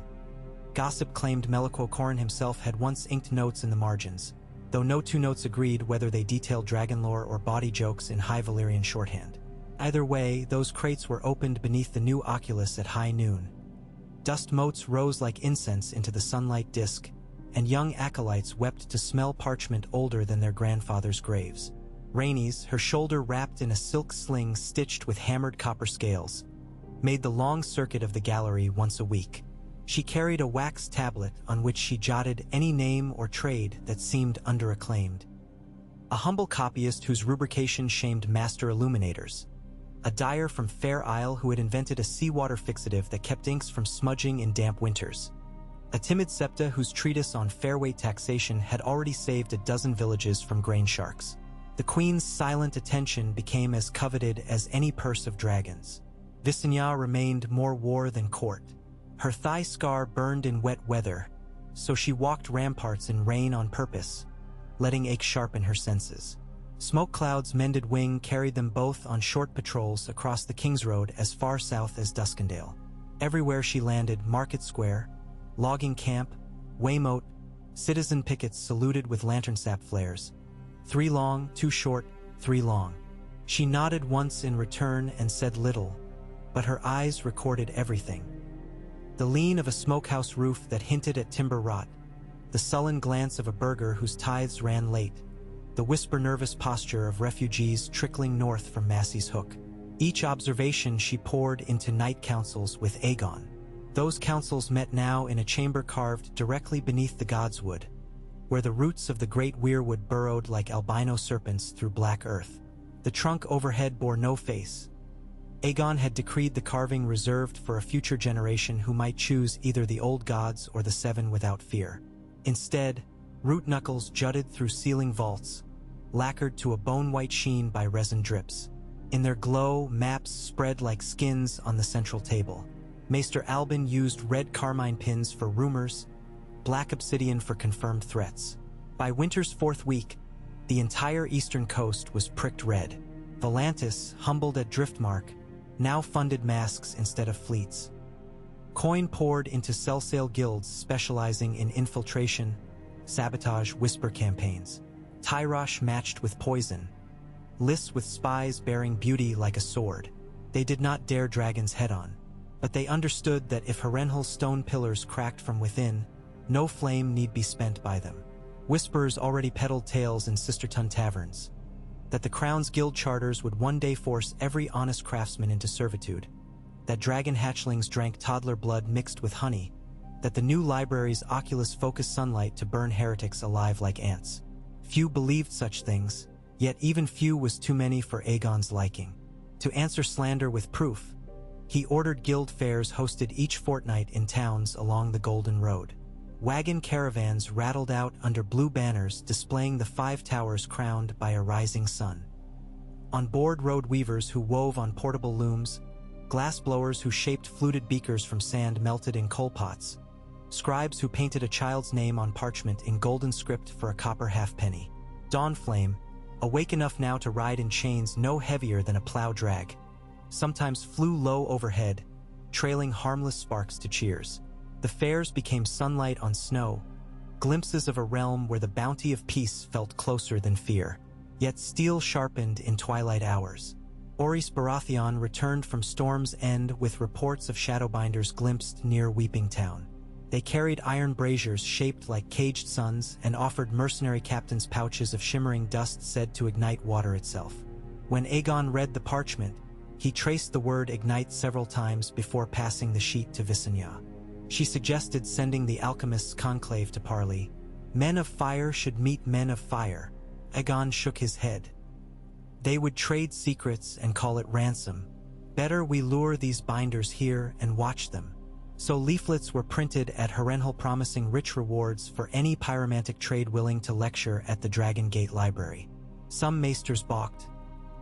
[SPEAKER 1] Gossip claimed Meliquo Corrin himself had once inked notes in the margins, though no 2 notes agreed whether they detailed dragon lore or bawdy jokes in High Valyrian shorthand. Either way, those crates were opened beneath the new oculus at high noon. Dust motes rose like incense into the sunlight disk, and young acolytes wept to smell parchment older than their grandfathers' graves. Rhaenys, her shoulder wrapped in a silk sling stitched with hammered copper scales, made the long circuit of the gallery once a week. She carried a wax tablet on which she jotted any name or trade that seemed underacclaimed. A humble copyist whose rubrication shamed master illuminators. A dyer from Fair Isle who had invented a seawater fixative that kept inks from smudging in damp winters. A timid septa whose treatise on fairway taxation had already saved a dozen villages from grain sharks. The queen's silent attention became as coveted as any purse of dragons. Visenya remained more war than court. Her thigh scar burned in wet weather, so she walked ramparts in rain on purpose, letting ache sharpen her senses. Smokecloud's mended wing carried them both on short patrols across the King's Road as far south as Duskendale. Everywhere she landed, Market Square, logging camp, waymote, citizen pickets saluted with lantern sap flares. 3 long, 2 short, 3 long. She nodded once in return and said little, but her eyes recorded everything. The lean of a smokehouse roof that hinted at timber rot, the sullen glance of a burgher whose tithes ran late, the whisper-nervous posture of refugees trickling north from Massey's Hook. Each observation she poured into night councils with Aegon. Those councils met now in a chamber carved directly beneath the godswood, where the roots of the great weirwood burrowed like albino serpents through black earth. The trunk overhead bore no face. Aegon had decreed the carving reserved for a future generation who might choose either the old gods or the seven without fear. Instead, root knuckles jutted through ceiling vaults, lacquered to a bone-white sheen by resin drips. In their glow, maps spread like skins on the central table. Maester Albin used red carmine pins for rumors, black obsidian for confirmed threats. By winter's fourth week, the entire eastern coast was pricked red. Volantis, humbled at Driftmark, now funded masks instead of fleets. Coin poured into sell-sale guilds specializing in infiltration, sabotage, whisper campaigns. Tyrosh matched with poison. Lists with spies bearing beauty like a sword. They did not dare dragons head-on, but they understood that if Harrenhal's stone pillars cracked from within, no flame need be spent by them. Whisperers already peddled tales in Sisterton taverns, that the Crown's guild charters would one day force every honest craftsman into servitude, that dragon hatchlings drank toddler blood mixed with honey, that the new library's Oculus focused sunlight to burn heretics alive like ants. Few believed such things, yet even few was too many for Aegon's liking. To answer slander with proof, he ordered guild fairs hosted each fortnight in towns along the Golden Road. Wagon caravans rattled out under blue banners displaying the 5 towers crowned by a rising sun. On board rode weavers who wove on portable looms, glassblowers who shaped fluted beakers from sand melted in coal pots, scribes who painted a child's name on parchment in golden script for a copper halfpenny. Dawnflame, awake enough now to ride in chains no heavier than a plow drag, sometimes flew low overhead, trailing harmless sparks to cheers. The fairs became sunlight on snow, glimpses of a realm where the bounty of peace felt closer than fear, yet steel sharpened in twilight hours. Orys Baratheon returned from Storm's End with reports of Shadowbinders glimpsed near Weeping Town. They carried iron braziers shaped like caged suns and offered mercenary captains pouches of shimmering dust said to ignite water itself. When Aegon read the parchment, he traced the word ignite several times before passing the sheet to Visenya. She suggested sending the alchemists' conclave to parley. Men of fire should meet men of fire. Aegon shook his head. They would trade secrets and call it ransom. Better we lure these binders here and watch them. So leaflets were printed at Harrenhal promising rich rewards for any pyromantic trade willing to lecture at the Dragon Gate Library. Some maesters balked.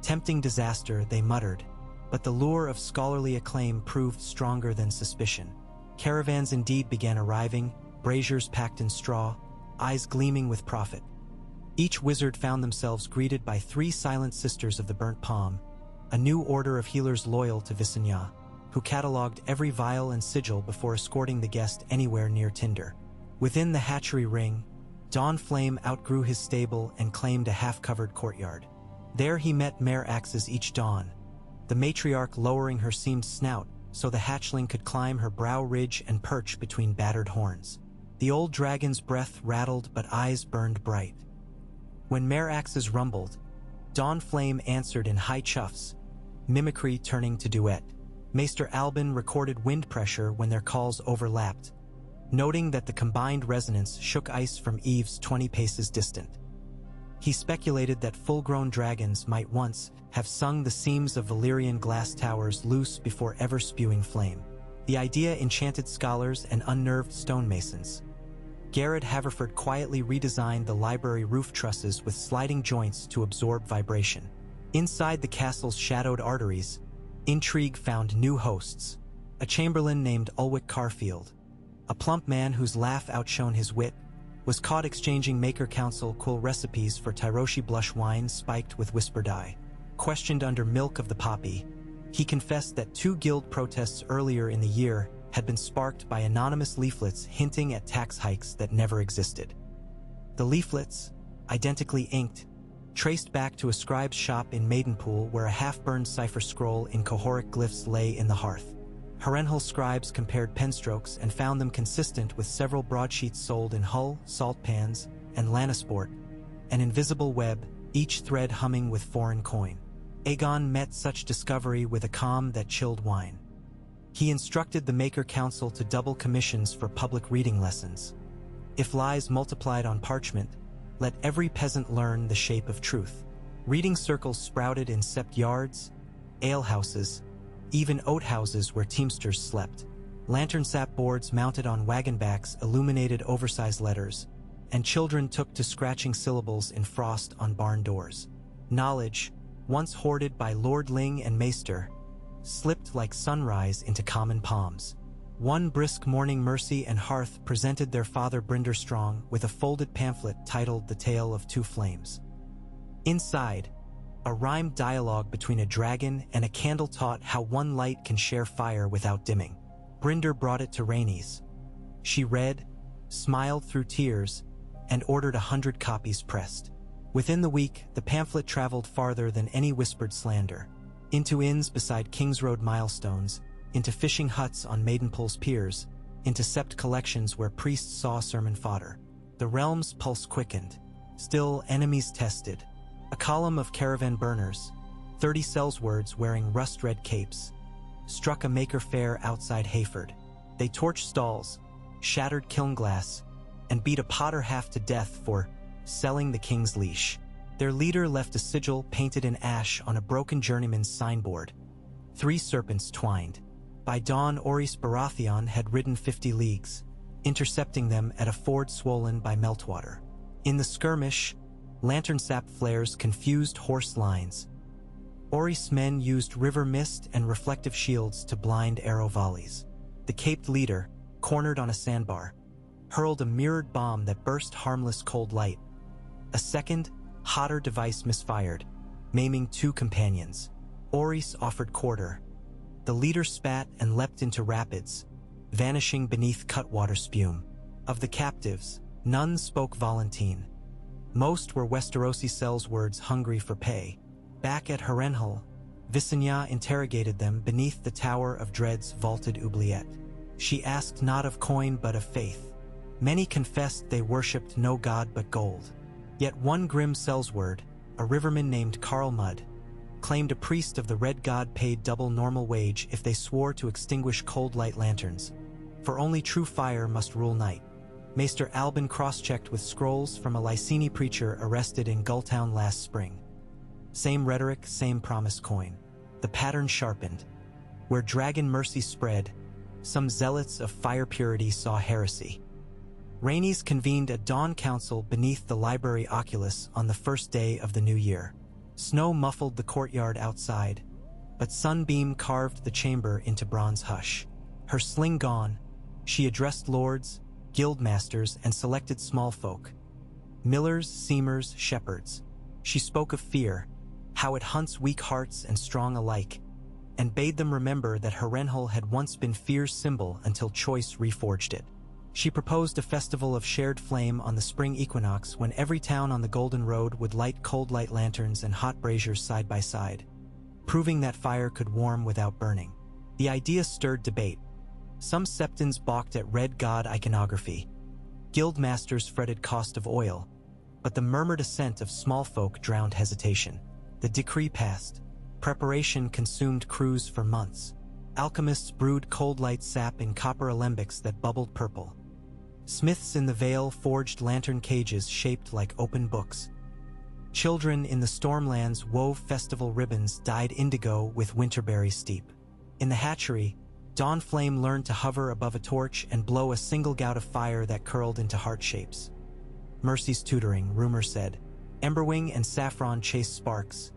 [SPEAKER 1] Tempting disaster, they muttered, but the lure of scholarly acclaim proved stronger than suspicion. Caravans indeed began arriving, braziers packed in straw, eyes gleaming with profit. Each wizard found themselves greeted by 3 silent sisters of the Burnt Palm, a new order of healers loyal to Visenya, who catalogued every vial and sigil before escorting the guest anywhere near Tinder. Within the hatchery ring, Dawnflame outgrew his stable and claimed a half-covered courtyard. There he met mare axes each dawn, the matriarch lowering her seamed snout so the hatchling could climb her brow ridge and perch between battered horns. The old dragon's breath rattled but eyes burned bright. When mare axes rumbled, Dawnflame answered in high chuffs, mimicry turning to duet. Maester Albin recorded wind pressure when their calls overlapped, noting that the combined resonance shook ice from eaves 20 paces distant. He speculated that full-grown dragons might once have sung the seams of Valyrian glass towers loose before ever spewing flame. The idea enchanted scholars and unnerved stonemasons. Garrett Haverford quietly redesigned the library roof trusses with sliding joints to absorb vibration. Inside the castle's shadowed arteries, intrigue found new hosts. A chamberlain named Ulwick Carfield, a plump man whose laugh outshone his wit, was caught exchanging Maker Council cool recipes for Tyroshi blush wine spiked with whisper dye. Questioned under milk of the poppy, he confessed that 2 guild protests earlier in the year had been sparked by anonymous leaflets hinting at tax hikes that never existed. The leaflets, identically inked, traced back to a scribe's shop in Maidenpool where a half-burned cipher scroll in Cohoric glyphs lay in the hearth. Harrenhal scribes compared penstrokes and found them consistent with several broadsheets sold in Hull, Saltpans, and Lannisport, an invisible web, each thread humming with foreign coin. Aegon met such discovery with a calm that chilled wine. He instructed the Maker Council to double commissions for public reading lessons. If lies multiplied on parchment, let every peasant learn the shape of truth. Reading circles sprouted in sept yards, alehouses, even oathouses where teamsters slept. Lantern sap boards mounted on wagon backs illuminated oversized letters, and children took to scratching syllables in frost on barn doors. Knowledge, once hoarded by Lord Ling and Maester, slipped like sunrise into common palms. One brisk morning Mercy and Hearth presented their father Brinderstrong with a folded pamphlet titled The Tale of Two Flames. Inside, a rhymed dialogue between a dragon and a candle taught how one light can share fire without dimming. Brinder brought it to Rhaenys. She read, smiled through tears, and ordered 100 copies pressed. Within the week, the pamphlet traveled farther than any whispered slander. Into inns beside King's Road milestones, into fishing huts on Maidenpool's piers, into sept collections where priests saw sermon fodder. The realm's pulse quickened. Still, enemies tested. A column of caravan burners, 30 sellswords wearing rust-red capes, struck a maker fair outside Hayford. They torched stalls, shattered kiln glass, and beat a potter half to death for selling the king's leash. Their leader left a sigil painted in ash on a broken journeyman's signboard. 3 serpents twined. By dawn, Orys Baratheon had ridden 50 leagues, intercepting them at a ford swollen by meltwater. In the skirmish, lantern sap flares confused horse lines. Orys men used river mist and reflective shields to blind arrow volleys. The caped leader, cornered on a sandbar, hurled a mirrored bomb that burst harmless cold light. A second, hotter device misfired, maiming 2 companions. Orys offered quarter. The leader spat and leapt into rapids, vanishing beneath cutwater spume. Of the captives, none spoke Volantene. Most were Westerosi sellswords hungry for pay. Back at Harrenhal, Visenya interrogated them beneath the Tower of Dread's vaulted oubliette. She asked not of coin but of faith. Many confessed they worshipped no god but gold. Yet one grim sellsword, a riverman named Carl Mudd, claimed a priest of the Red God paid double normal wage if they swore to extinguish cold light lanterns. For only true fire must rule night. Maester Albin cross-checked with scrolls from a Lyseni preacher arrested in Gulltown last spring. Same rhetoric, same promise coin. The pattern sharpened. Where dragon mercy spread, some zealots of fire purity saw heresy. Rhaenys convened a dawn council beneath the library oculus on the first day of the new year. Snow muffled the courtyard outside, but sunbeam carved the chamber into bronze hush. Her sling gone, she addressed lords, guildmasters, and selected small folk. Millers, seamers, shepherds. She spoke of fear, how it hunts weak hearts and strong alike, and bade them remember that Harrenhal had once been fear's symbol until choice reforged it. She proposed a festival of shared flame on the spring equinox when every town on the Golden Road would light cold light lanterns and hot braziers side by side, proving that fire could warm without burning. The idea stirred debate. Some septons balked at red god iconography. Guildmasters fretted cost of oil, but the murmured assent of small folk drowned hesitation. The decree passed. Preparation consumed crews for months. Alchemists brewed cold light sap in copper alembics that bubbled purple. Smiths in the Vale forged lantern cages shaped like open books. Children in the Stormlands wove festival ribbons dyed indigo with winterberry steep. In the hatchery, Dawn Flame learned to hover above a torch and blow a single gout of fire that curled into heart shapes. Mercy's tutoring, rumor said. Emberwing and Saffron chased sparks,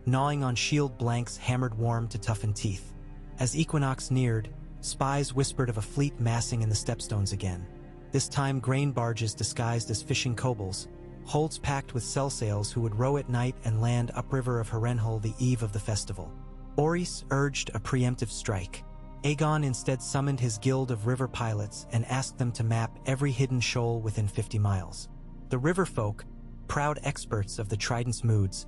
[SPEAKER 1] gnawing on shield blanks hammered warm to toughen teeth. As equinox neared, spies whispered of a fleet massing in the stepstones again. This time grain barges disguised as fishing kobolds, holds packed with sell sails who would row at night and land upriver of Harrenhal the eve of the festival. Orys urged a preemptive strike. Aegon instead summoned his guild of river pilots and asked them to map every hidden shoal within 50 miles. The river folk, proud experts of the trident's moods,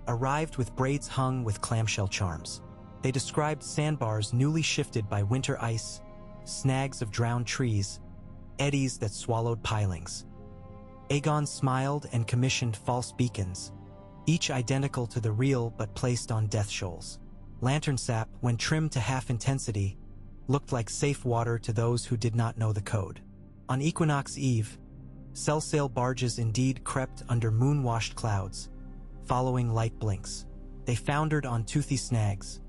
[SPEAKER 1] arrived with braids hung with clamshell charms. They described sandbars newly shifted by winter ice, snags of drowned trees, eddies that swallowed pilings. Aegon smiled and commissioned false beacons, each identical to the real but placed on death shoals. Lantern sap, when trimmed to half intensity, looked like safe water to those who did not know the code. On Equinox Eve, sail barges indeed crept under moon-washed clouds, following light blinks. They foundered on toothy snags,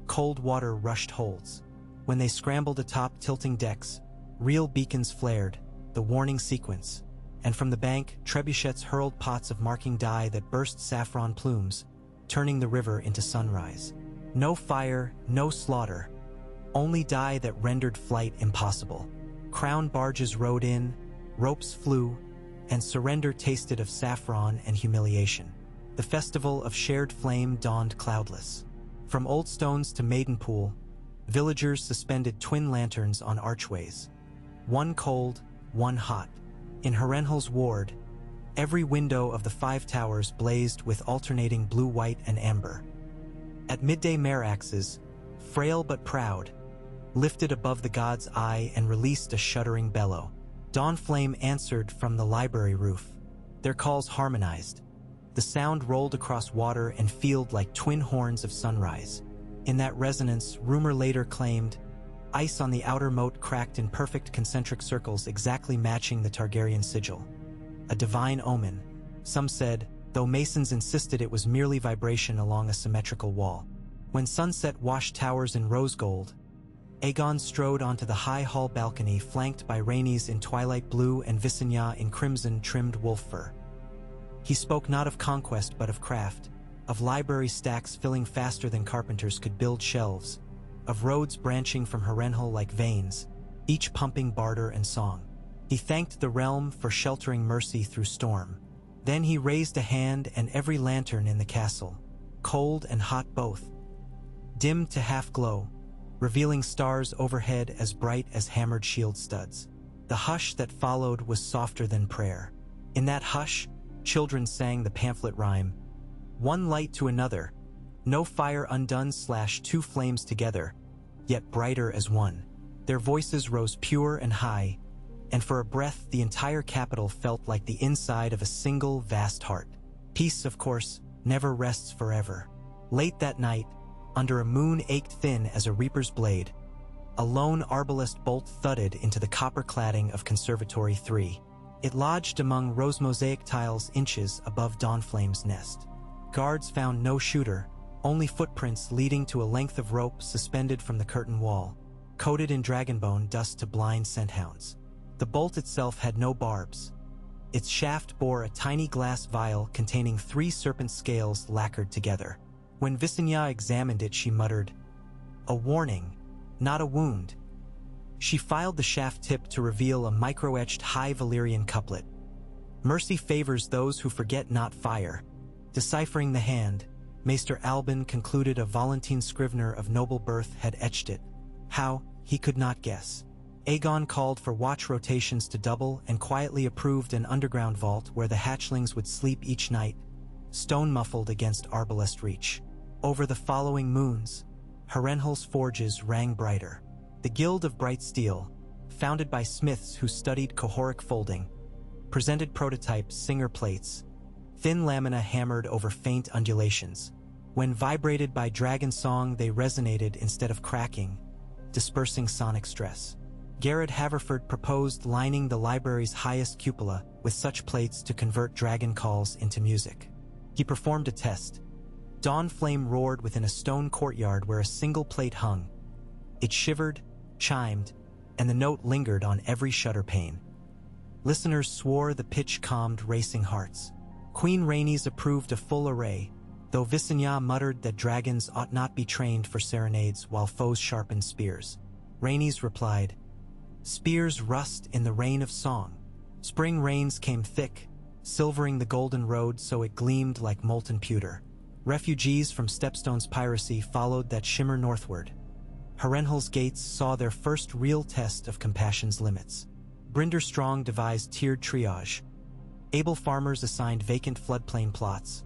[SPEAKER 1] cold water rushed holds. When they scrambled atop tilting decks, real beacons flared, the warning sequence, and from the bank, trebuchets hurled pots of marking dye that burst saffron plumes, turning the river into sunrise. No fire, no slaughter, only dye that rendered flight impossible. Crowned barges rode in, ropes flew, and surrender tasted of saffron and humiliation. The festival of shared flame dawned cloudless. From Old Stones to Maidenpool, villagers suspended twin lanterns on archways. One cold, one hot. In Harrenhal's ward, every window of the 5 towers blazed with alternating blue, white, and amber. At midday mare-axes, frail but proud, lifted above the god's eye and released a shuddering bellow. Dawn flame answered from the library roof. Their calls harmonized. The sound rolled across water and field like twin horns of sunrise. In that resonance, rumor later claimed, ice on the outer moat cracked in perfect concentric circles exactly matching the Targaryen sigil. A divine omen, some said, though masons insisted it was merely vibration along a symmetrical wall. When sunset washed towers in rose gold, Aegon strode onto the high hall balcony flanked by Rhaenys in twilight blue and Visenya in crimson-trimmed wolf fur. He spoke not of conquest but of craft, of library stacks filling faster than carpenters could build shelves, of roads branching from Harrenhal like veins, each pumping barter and song. He thanked the realm for sheltering mercy through storm. Then he raised a hand and every lantern in the castle, cold and hot both, dimmed to half-glow, revealing stars overhead as bright as hammered shield studs. The hush that followed was softer than prayer. In that hush, children sang the pamphlet rhyme, one light to another, no fire undone / 2 flames together, yet brighter as one. Their voices rose pure and high, and for a breath the entire capital felt like the inside of a single vast heart. Peace, of course, never rests forever. Late that night, under a moon ached thin as a reaper's blade, a lone arbalest bolt thudded into the copper cladding of Conservatory 3. It lodged among rose mosaic tiles inches above Dawnflame's nest. Guards found no shooter, only footprints leading to a length of rope suspended from the curtain wall, coated in dragonbone dust to blind scenthounds. The bolt itself had no barbs. Its shaft bore a tiny glass vial containing 3 serpent scales lacquered together. When Visenya examined it, she muttered, "A warning, not a wound." She filed the shaft tip to reveal a micro-etched High Valyrian couplet. "Mercy favors those who forget not fire." Deciphering the hand, Maester Albin concluded a Volantine scrivener of noble birth had etched it. How, he could not guess. Aegon called for watch rotations to double and quietly approved an underground vault where the hatchlings would sleep each night, stone-muffled against arbalest reach. Over the following moons, Harrenhal's forges rang brighter. The Guild of Bright Steel, founded by smiths who studied cohoric folding, presented prototype Singer plates, thin lamina hammered over faint undulations. When vibrated by dragon song, they resonated instead of cracking, dispersing sonic stress. Garrett Haverford proposed lining the library's highest cupola with such plates to convert dragon calls into music. He performed a test. Dawn flame roared within a stone courtyard where a single plate hung. It shivered, chimed, and the note lingered on every shutter pane. Listeners swore the pitch calmed racing hearts. Queen Rhaenys approved a full array, though Visenya muttered that dragons ought not be trained for serenades while foes sharpened spears. Rhaenys replied, "Spears rust in the rain of song." Spring rains came thick, silvering the golden road so it gleamed like molten pewter. Refugees from Stepstone's piracy followed that shimmer northward. Harrenhal's gates saw their first real test of compassion's limits. Brynder Strong devised tiered triage. Able farmers assigned vacant floodplain plots.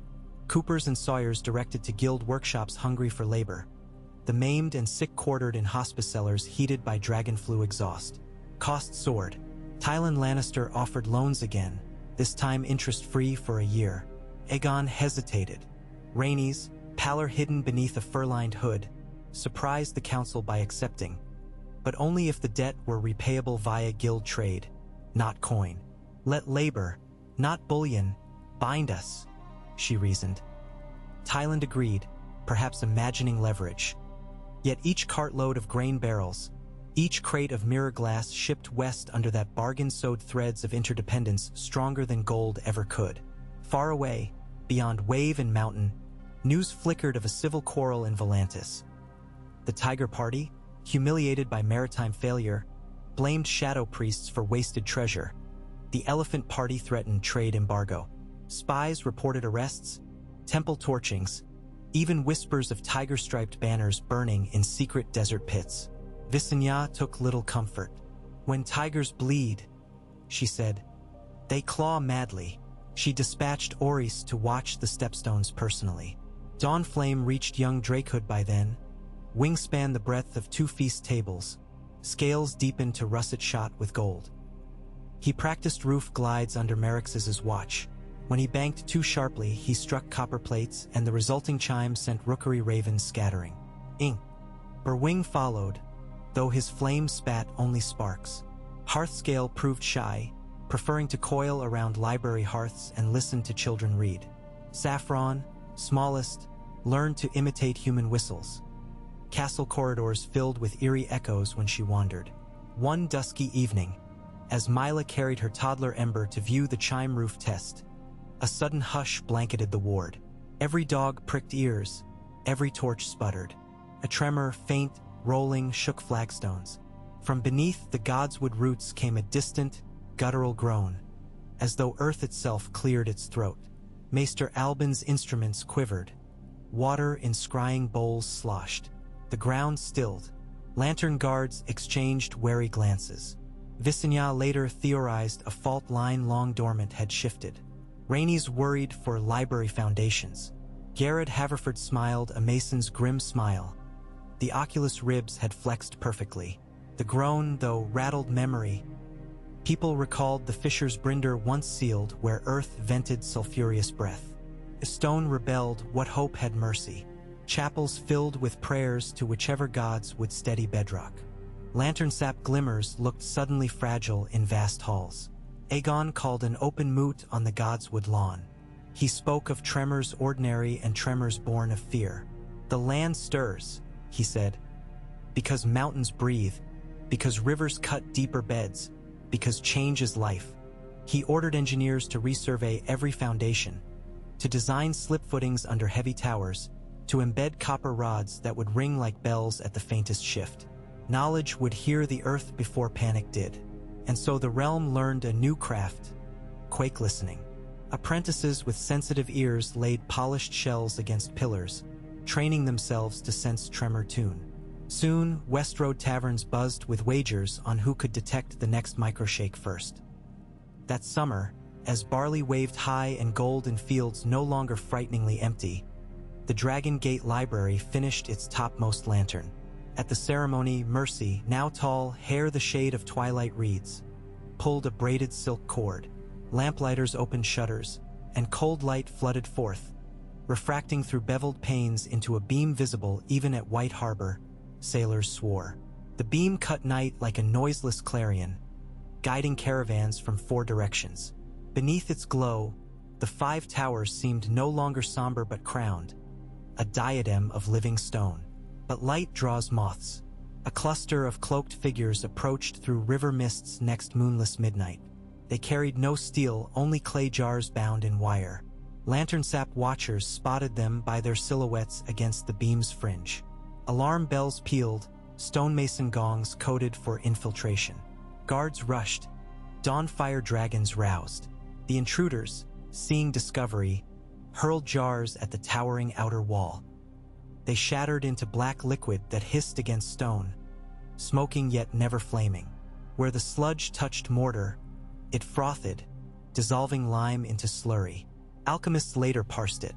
[SPEAKER 1] Coopers and sawyers directed to guild workshops hungry for labor. The maimed and sick quartered in hospice cellars heated by dragon flu exhaust. Costs soared. Tywin Lannister offered loans again, this time interest-free for a year. Aegon hesitated. Rhaenys, pallor hidden beneath a fur-lined hood, surprised the council by accepting, but only if the debt were repayable via guild trade, not coin. Let labor, not bullion, bind us, she reasoned. Tywin agreed, perhaps imagining leverage. Yet each cartload of grain barrels, each crate of mirror glass shipped west under that bargain sewed threads of interdependence stronger than gold ever could. Far away, beyond wave and mountain, news flickered of a civil quarrel in Volantis. The Tiger Party, humiliated by maritime failure, blamed shadow priests for wasted treasure. The Elephant Party threatened trade embargo. Spies reported arrests, temple torchings, even whispers of tiger-striped banners burning in secret desert pits. Visenya took little comfort. When tigers bleed, she said, they claw madly. She dispatched Oris to watch the stepstones personally. Dawnflame reached young Drakehood by then, wingspan the breadth of 2 feast tables, scales deepened to russet shot with gold. He practiced roof glides under Merix's watch. When he banked too sharply, he struck copper plates, and the resulting chime sent rookery ravens scattering. Ing. Berwing followed, though his flame spat only sparks. Hearthscale proved shy, preferring to coil around library hearths and listen to children read. Saffron, smallest, learned to imitate human whistles. Castle corridors filled with eerie echoes when she wandered. One dusky evening, as Mila carried her toddler Ember to view the chime roof test, a sudden hush blanketed the ward. Every dog pricked ears, every torch sputtered. A tremor, faint, rolling, shook flagstones. From beneath the godswood roots came a distant, guttural groan, as though earth itself cleared its throat. Maester Albin's instruments quivered. Water in scrying bowls sloshed. The ground stilled. Lantern guards exchanged wary glances. Visenya later theorized a fault line long dormant had shifted. Rhaenys worried for library foundations. Garrett Haverford smiled a mason's grim smile. The oculus ribs had flexed perfectly. The groan, though, rattled memory. People recalled the fisher's brinder once sealed where earth vented sulphurous breath. A stone rebelled, what hope had mercy? Chapels filled with prayers to whichever gods would steady bedrock. Lantern sap glimmers looked suddenly fragile in vast halls. Aegon called an open moot on the godswood lawn. He spoke of tremors ordinary and tremors born of fear. The land stirs, he said, because mountains breathe, because rivers cut deeper beds, because change is life. He ordered engineers to resurvey every foundation, to design slip footings under heavy towers, to embed copper rods that would ring like bells at the faintest shift. Knowledge would hear the earth before panic did. And so the realm learned a new craft, quake listening. Apprentices with sensitive ears laid polished shells against pillars, training themselves to sense tremor tune. Soon, West Road taverns buzzed with wagers on who could detect the next microshake first. That summer, as barley waved high and gold in fields no longer frighteningly empty, the Dragon Gate Library finished its topmost lantern. At the ceremony, Mercy, now tall, hair the shade of twilight reeds, pulled a braided silk cord. Lamplighters opened shutters, and cold light flooded forth, refracting through beveled panes into a beam visible even at White Harbor, sailors swore. The beam cut night like a noiseless clarion, guiding caravans from 4 directions. Beneath its glow, the 5 towers seemed no longer somber but crowned, a diadem of living stone. But light draws moths. A cluster of cloaked figures approached through river mists next moonless midnight. They carried no steel, only clay jars bound in wire. Lantern sap watchers spotted them by their silhouettes against the beam's fringe. Alarm bells pealed, stonemason gongs coded for infiltration. Guards rushed. Dawnfire dragons roused. The intruders, seeing discovery, hurled jars at the towering outer wall. They shattered into black liquid that hissed against stone, smoking yet never flaming. Where the sludge touched mortar, it frothed, dissolving lime into slurry. Alchemists later parsed it.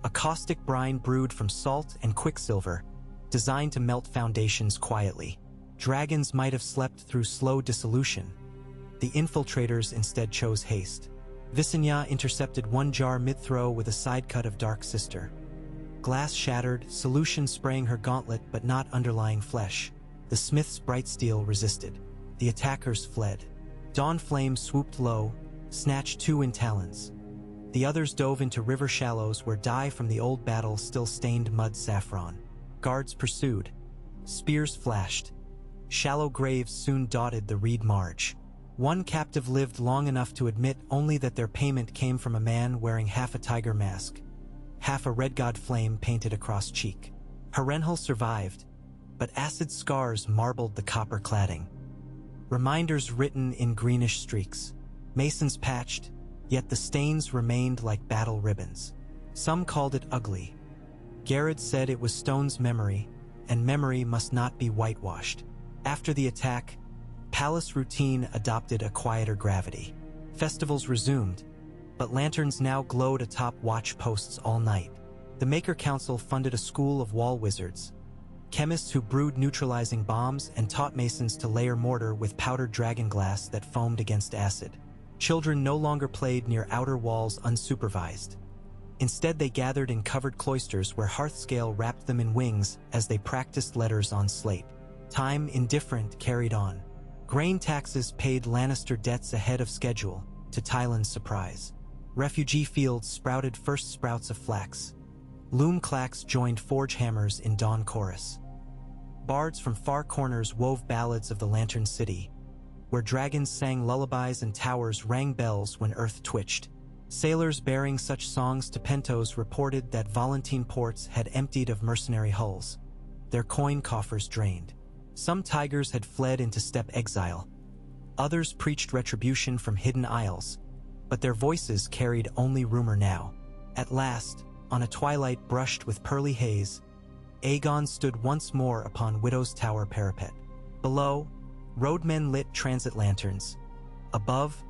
[SPEAKER 1] A caustic brine brewed from salt and quicksilver, designed to melt foundations quietly. Dragons might have slept through slow dissolution. The infiltrators instead chose haste. Visenya intercepted one jar mid-throw with a side cut of Dark Sister. Glass shattered, solution spraying her gauntlet but not underlying flesh. The smith's bright steel resisted. The attackers fled. Dawn Flame swooped low, snatched two in talons. The others dove into river shallows where dye from the old battle still stained mud saffron. Guards pursued. Spears flashed. Shallow graves soon dotted the reed marge. One captive lived long enough to admit only that their payment came from a man wearing half a tiger mask, half a red god flame painted across cheek. Harrenhal survived, but acid scars marbled the copper cladding. Reminders written in greenish streaks. Masons patched, yet the stains remained like battle ribbons. Some called it ugly. Garrett said it was Stone's memory, and memory must not be whitewashed. After the attack, palace routine adopted a quieter gravity. Festivals resumed, but lanterns now glowed atop watch posts all night. The Maker Council funded a school of wall wizards, chemists who brewed neutralizing bombs and taught masons to layer mortar with powdered dragon glass that foamed against acid. Children no longer played near outer walls unsupervised. Instead, they gathered in covered cloisters where Hearthscale wrapped them in wings as they practiced letters on slate. Time, indifferent, carried on. Grain taxes paid Lannister debts ahead of schedule, to Tyland's surprise. Refugee fields sprouted first sprouts of flax. Loom clacks joined forge hammers in dawn chorus. Bards from far corners wove ballads of the Lantern City, where dragons sang lullabies and towers rang bells when earth twitched. Sailors bearing such songs to Pentos reported that Volantine ports had emptied of mercenary hulls, their coin coffers drained. Some tigers had fled into steppe exile. Others preached retribution from hidden isles, but their voices carried only rumor now. At last, on a twilight brushed with pearly haze, Aegon stood once more upon Widow's Tower parapet. Below, roadmen lit transit lanterns. Above,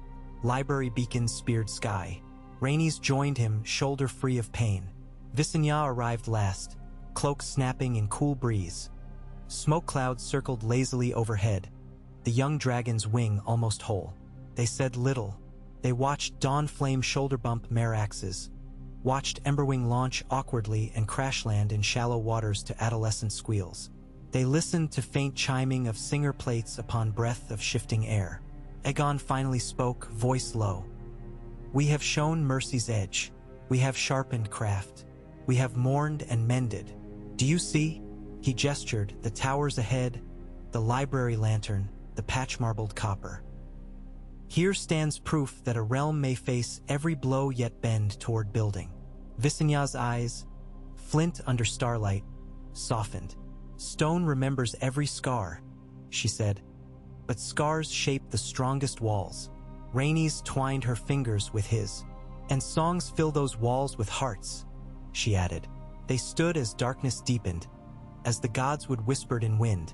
[SPEAKER 1] library beacons speared sky. Rhaenys joined him, shoulder free of pain. Visenya arrived last, cloak snapping in cool breeze. Smoke clouds circled lazily overhead, the young dragon's wing almost whole. They said little. They watched Dawn Flame shoulder bump mare axes, watched Emberwing launch awkwardly and crash land in shallow waters to adolescent squeals. They listened to faint chiming of singer plates upon breath of shifting air. Aegon finally spoke, voice low. "We have shown mercy's edge. We have sharpened craft. We have mourned and mended. Do you see?" He gestured, the towers ahead, the library lantern, the patch-marbled copper. "Here stands proof that a realm may face every blow yet bend toward building." Visenya's eyes, flint under starlight, softened. "Stone remembers every scar," she said, "but scars shape the strongest walls." Rhaenys twined her fingers with his. "And songs fill those walls with hearts," she added. They stood as darkness deepened, as the gods would whispered in wind,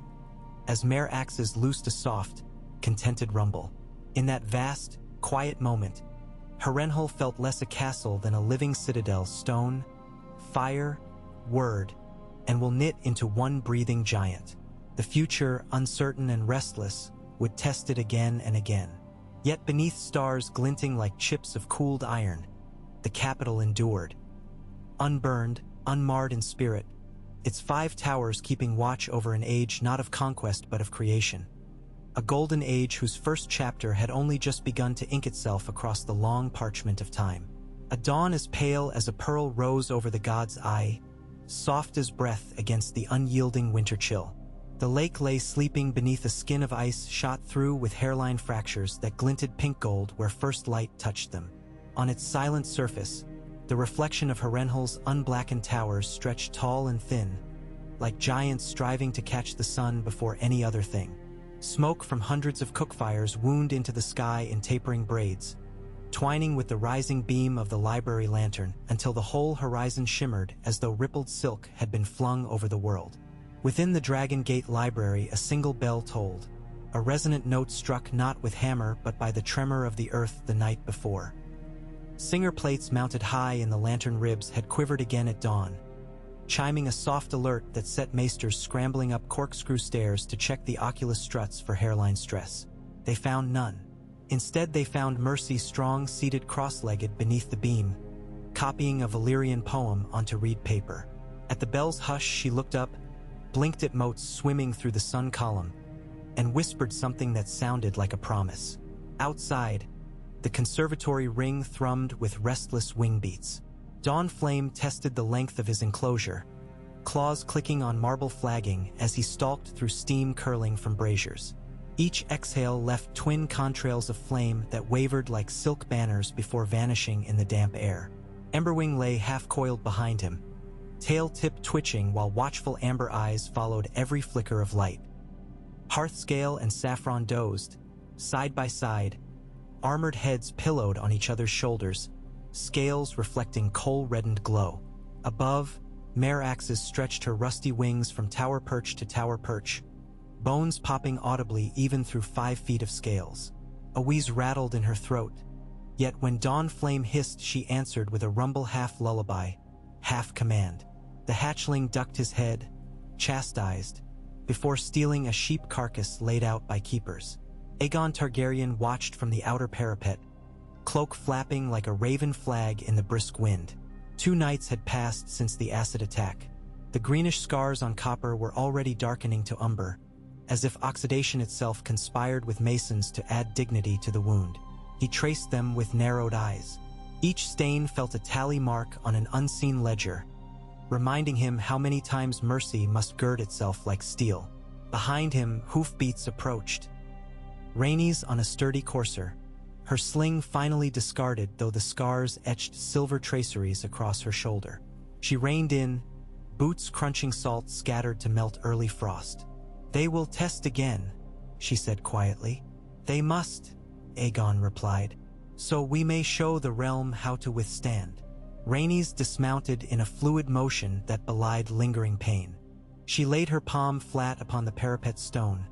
[SPEAKER 1] as mare axes loosed a soft, contented rumble. In that vast, quiet moment, Harrenhal felt less a castle than a living citadel, stone, fire, word, and will knit into one breathing giant. The future, uncertain and restless, would test it again and again. Yet beneath stars glinting like chips of cooled iron, the capital endured. Unburned, unmarred in spirit, its 5 towers keeping watch over an age not of conquest but of creation. A golden age whose first chapter had only just begun to ink itself across the long parchment of time. A dawn as pale as a pearl rose over the god's eye, soft as breath against the unyielding winter chill. The lake lay sleeping beneath a skin of ice shot through with hairline fractures that glinted pink gold where first light touched them. On its silent surface, the reflection of Harrenhal's unblackened towers stretched tall and thin, like giants striving to catch the sun before any other thing. Smoke from hundreds of cookfires wound into the sky in tapering braids, twining with the rising beam of the library lantern until the whole horizon shimmered as though rippled silk had been flung over the world. Within the Dragon Gate library, a single bell tolled, a resonant note struck not with hammer but by the tremor of the earth the night before. Singer plates mounted high in the lantern ribs had quivered again at dawn, chiming a soft alert that set maesters scrambling up corkscrew stairs to check the oculus struts for hairline stress. They found none. Instead, they found Mercy strong, seated cross-legged beneath the beam, copying a Valyrian poem onto reed paper. At the bell's hush, she looked up, blinked at motes swimming through the sun column, and whispered something that sounded like a promise. Outside, the conservatory ring thrummed with restless wing beats. Dawnflame tested the length of his enclosure, claws clicking on marble flagging as he stalked through steam curling from braziers. Each exhale left twin contrails of flame that wavered like silk banners before vanishing in the damp air. Emberwing lay half-coiled behind him, tail-tip twitching while watchful amber eyes followed every flicker of light. Hearthscale and Saffron dozed, side by side, armored heads pillowed on each other's shoulders, scales reflecting coal-reddened glow. Above, Mare Axes stretched her rusty wings from tower perch to tower perch, bones popping audibly even through 5 feet of scales. A wheeze rattled in her throat, yet when Dawnflame hissed she answered with a rumble half lullaby, half command. The hatchling ducked his head, chastised, before stealing a sheep carcass laid out by keepers. Aegon Targaryen watched from the outer parapet, cloak flapping like a raven flag in the brisk wind. 2 nights had passed since the acid attack. The greenish scars on copper were already darkening to umber, as if oxidation itself conspired with masons to add dignity to the wound. He traced them with narrowed eyes. Each stain felt a tally mark on an unseen ledger, reminding him how many times mercy must gird itself like steel. Behind him, hoofbeats approached. Rhaenys on a sturdy courser, her sling finally discarded though the scars etched silver traceries across her shoulder. She reined in, boots crunching salt scattered to melt early frost. "They will test again," she said quietly. "They must," Aegon replied, "so we may show the realm how to withstand." Rhaenys dismounted in a fluid motion that belied lingering pain. She laid her palm flat upon the parapet stone,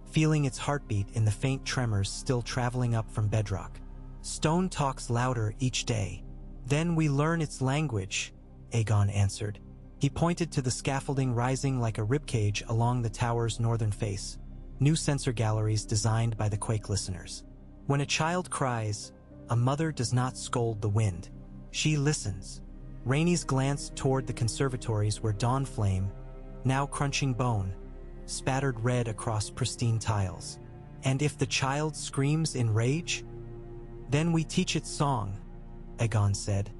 [SPEAKER 1] feeling its heartbeat in the faint tremors still traveling up from bedrock. "Stone talks louder each day. Then we learn its language," Aegon answered. He pointed to the scaffolding rising like a ribcage along the tower's northern face, new sensor galleries designed by the Quake listeners. When a child cries, a mother does not scold the wind. She listens. Rhaenys glanced toward the conservatories where Dawnflame, now crunching bone, spattered red across pristine tiles. "And if the child screams in rage? Then we teach it song," Aegon said,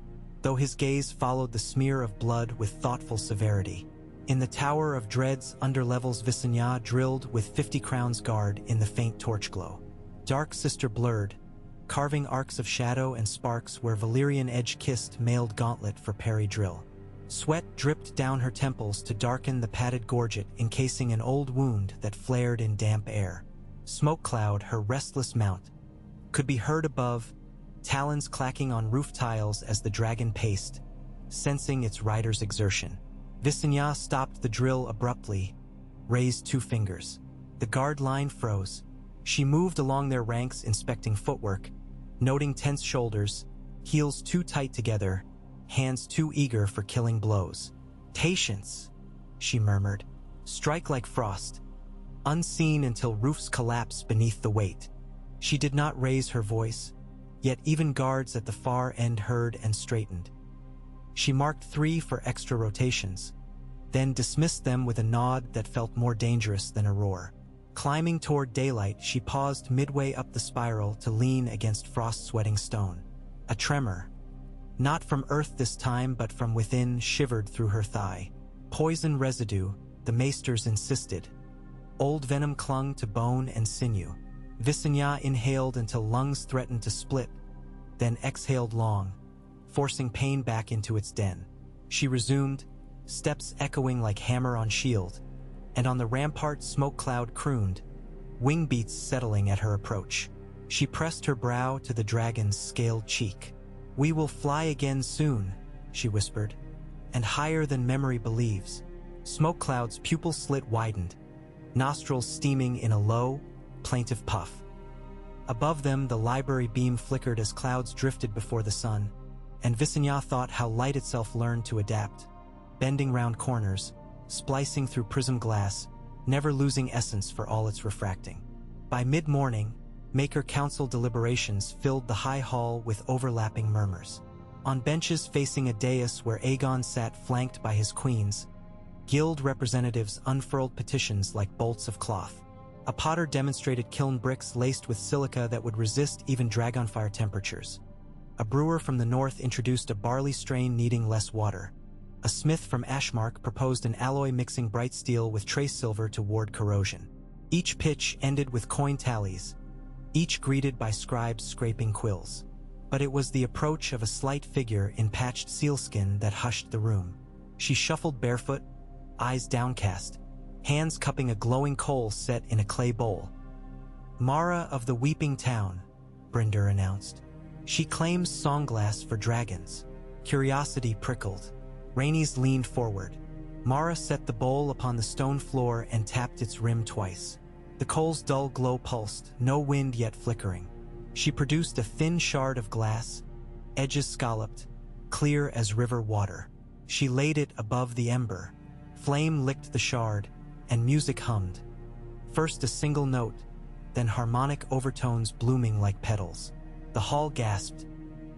[SPEAKER 1] though his gaze followed the smear of blood with thoughtful severity. In the Tower of Dread's underlevels, Visenya drilled with 50 crowns guard in the faint torch glow. Dark Sister blurred, carving arcs of shadow and sparks where Valyrian edge-kissed mailed gauntlet for parry drill. Sweat dripped down her temples to darken the padded gorget encasing an old wound that flared in damp air. Smoke Cloud, her restless mount, could be heard above, talons clacking on roof tiles as the dragon paced, sensing its rider's exertion. Visenya stopped the drill abruptly, raised 2 fingers. The guard line froze. She moved along their ranks, inspecting footwork, noting tense shoulders, heels too tight together, hands too eager for killing blows. "Patience," she murmured. "Strike like frost, unseen until roofs collapse beneath the weight." She did not raise her voice, yet even guards at the far end heard and straightened. She marked 3 for extra rotations, then dismissed them with a nod that felt more dangerous than a roar. Climbing toward daylight, she paused midway up the spiral to lean against frost-sweating stone. A tremor, not from earth this time but from within, shivered through her thigh. Poison residue, the maesters insisted. Old venom clung to bone and sinew. Visenya inhaled until lungs threatened to split, then exhaled long, forcing pain back into its den. She resumed, steps echoing like hammer on shield, and on the rampart Smoke Cloud crooned, wing beats settling at her approach. She pressed her brow to the dragon's scaled cheek. "We will fly again soon," she whispered, "and higher than memory believes." Smoke Cloud's pupil slit widened, nostrils steaming in a low, plaintive puff. Above them, the library beam flickered as clouds drifted before the sun, and Visenya thought how light itself learned to adapt, bending round corners, splicing through prism glass, never losing essence for all its refracting. By mid-morning, Maker Council deliberations filled the high hall with overlapping murmurs. On benches facing a dais where Aegon sat flanked by his queens, guild representatives unfurled petitions like bolts of cloth. A potter demonstrated kiln bricks laced with silica that would resist even dragonfire temperatures. A brewer from the north introduced a barley strain needing less water. A smith from Ashmark proposed an alloy mixing bright steel with trace silver to ward corrosion. Each pitch ended with coin tallies, each greeted by scribes scraping quills. But it was the approach of a slight figure in patched sealskin that hushed the room. She shuffled barefoot, eyes downcast, hands cupping a glowing coal set in a clay bowl. "Mara of the Weeping Town," Brinder announced. "She claims songglass for dragons." Curiosity prickled. Rhaenys leaned forward. Mara set the bowl upon the stone floor and tapped its rim twice. The coal's dull glow pulsed, no wind yet flickering. She produced a thin shard of glass, edges scalloped, clear as river water. She laid it above the ember. Flame licked the shard, and music hummed. First a single note, then harmonic overtones blooming like petals. The hall gasped.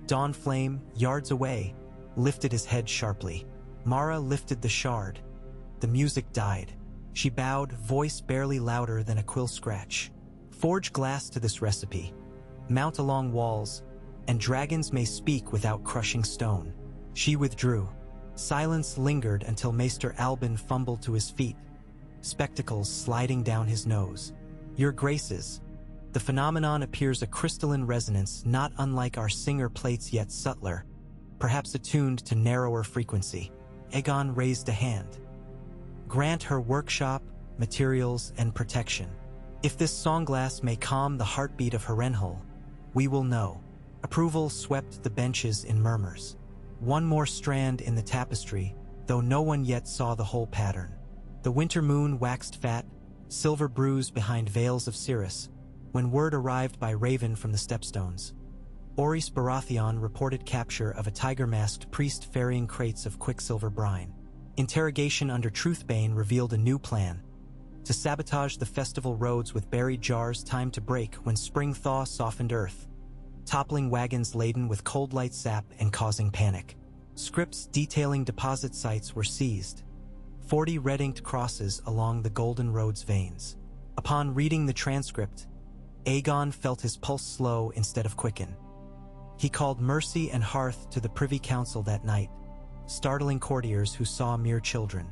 [SPEAKER 1] Dawnflame, yards away, lifted his head sharply. Mara lifted the shard. The music died. She bowed, voice barely louder than a quill scratch. "Forge glass to this recipe. Mount along walls, and dragons may speak without crushing stone." She withdrew. Silence lingered until Maester Albin fumbled to his feet, spectacles sliding down his nose. "Your Graces." The phenomenon appears a crystalline resonance not unlike our singer plates yet subtler, perhaps attuned to narrower frequency. Aegon raised a hand. "Grant her workshop, materials, and protection. If this songglass may calm the heartbeat of Harrenhal, we will know." Approval swept the benches in murmurs. One more strand in the tapestry, though no one yet saw the whole pattern. The winter moon waxed fat, silver bruised behind veils of cirrus, when word arrived by Raven from the Stepstones. Orys Baratheon reported capture of a tiger-masked priest ferrying crates of quicksilver brine. Interrogation under Truthbane revealed a new plan: to sabotage the festival roads with buried jars timed to break when spring thaw softened earth, toppling wagons laden with cold light sap and causing panic. Scripts detailing deposit sites were seized, 40 red-inked crosses along the Golden Road's veins. Upon reading the transcript, Aegon felt his pulse slow instead of quicken. He called Mercy and Hearth to the Privy Council that night, startling courtiers who saw mere children.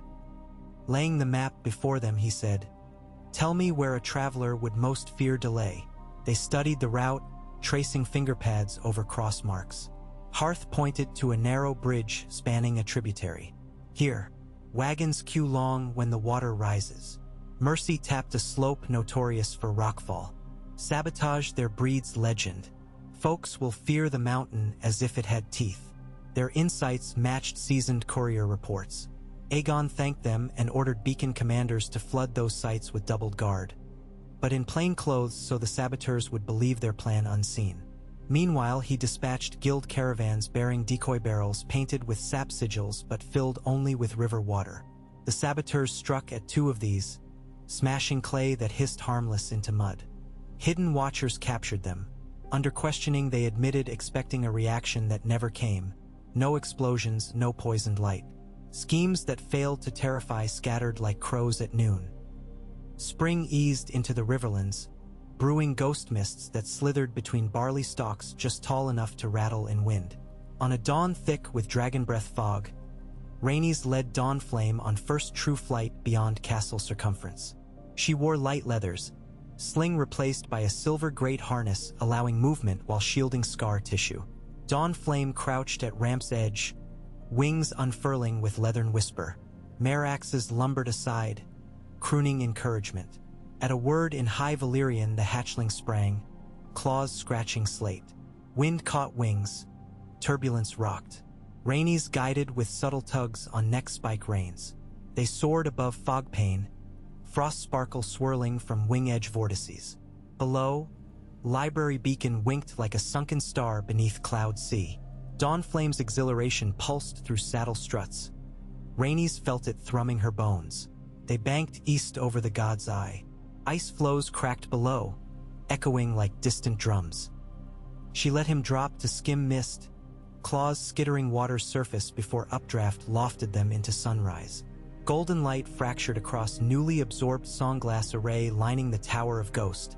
[SPEAKER 1] Laying the map before them, he said, "Tell me where a traveler would most fear delay." They studied the route, tracing finger pads over cross marks. Hearth pointed to a narrow bridge spanning a tributary. "Here, wagons queue long when the water rises." Mercy tapped a slope notorious for rockfall. "Sabotage there breeds legend. Folks will fear the mountain as if it had teeth." Their insights matched seasoned courier reports. Aegon thanked them and ordered beacon commanders to flood those sites with doubled guard, but in plain clothes so the saboteurs would believe their plan unseen. Meanwhile, he dispatched guild caravans bearing decoy barrels painted with sap sigils but filled only with river water. The saboteurs struck at 2 of these, smashing clay that hissed harmless into mud. Hidden watchers captured them. Under questioning, they admitted expecting a reaction that never came. No explosions, no poisoned light. Schemes that failed to terrify scattered like crows at noon. Spring eased into the riverlands, brewing ghost mists that slithered between barley stalks just tall enough to rattle in wind. On a dawn thick with dragon breath fog, Rhaenys led Dawnflame on first true flight beyond castle circumference. She wore light leathers, sling replaced by a silver great harness allowing movement while shielding scar tissue. Dawnflame crouched at ramp's edge, wings unfurling with leathern whisper. Meraxes lumbered aside, crooning encouragement. At a word in high Valyrian, the hatchling sprang, claws scratching slate. Wind caught wings, turbulence rocked. Rhaenys guided with subtle tugs on neck spike reins. They soared above fog pane, frost sparkle swirling from wing edge vortices. Below, library beacon winked like a sunken star beneath cloud sea. Dawn Flame's exhilaration pulsed through saddle struts. Rhaenys felt it thrumming her bones. They banked east over the god's eye. Ice flows cracked below, echoing like distant drums. She let him drop to skim mist, claws skittering water's surface before updraft lofted them into sunrise. Golden light fractured across newly absorbed songglass array lining the Tower of Ghost.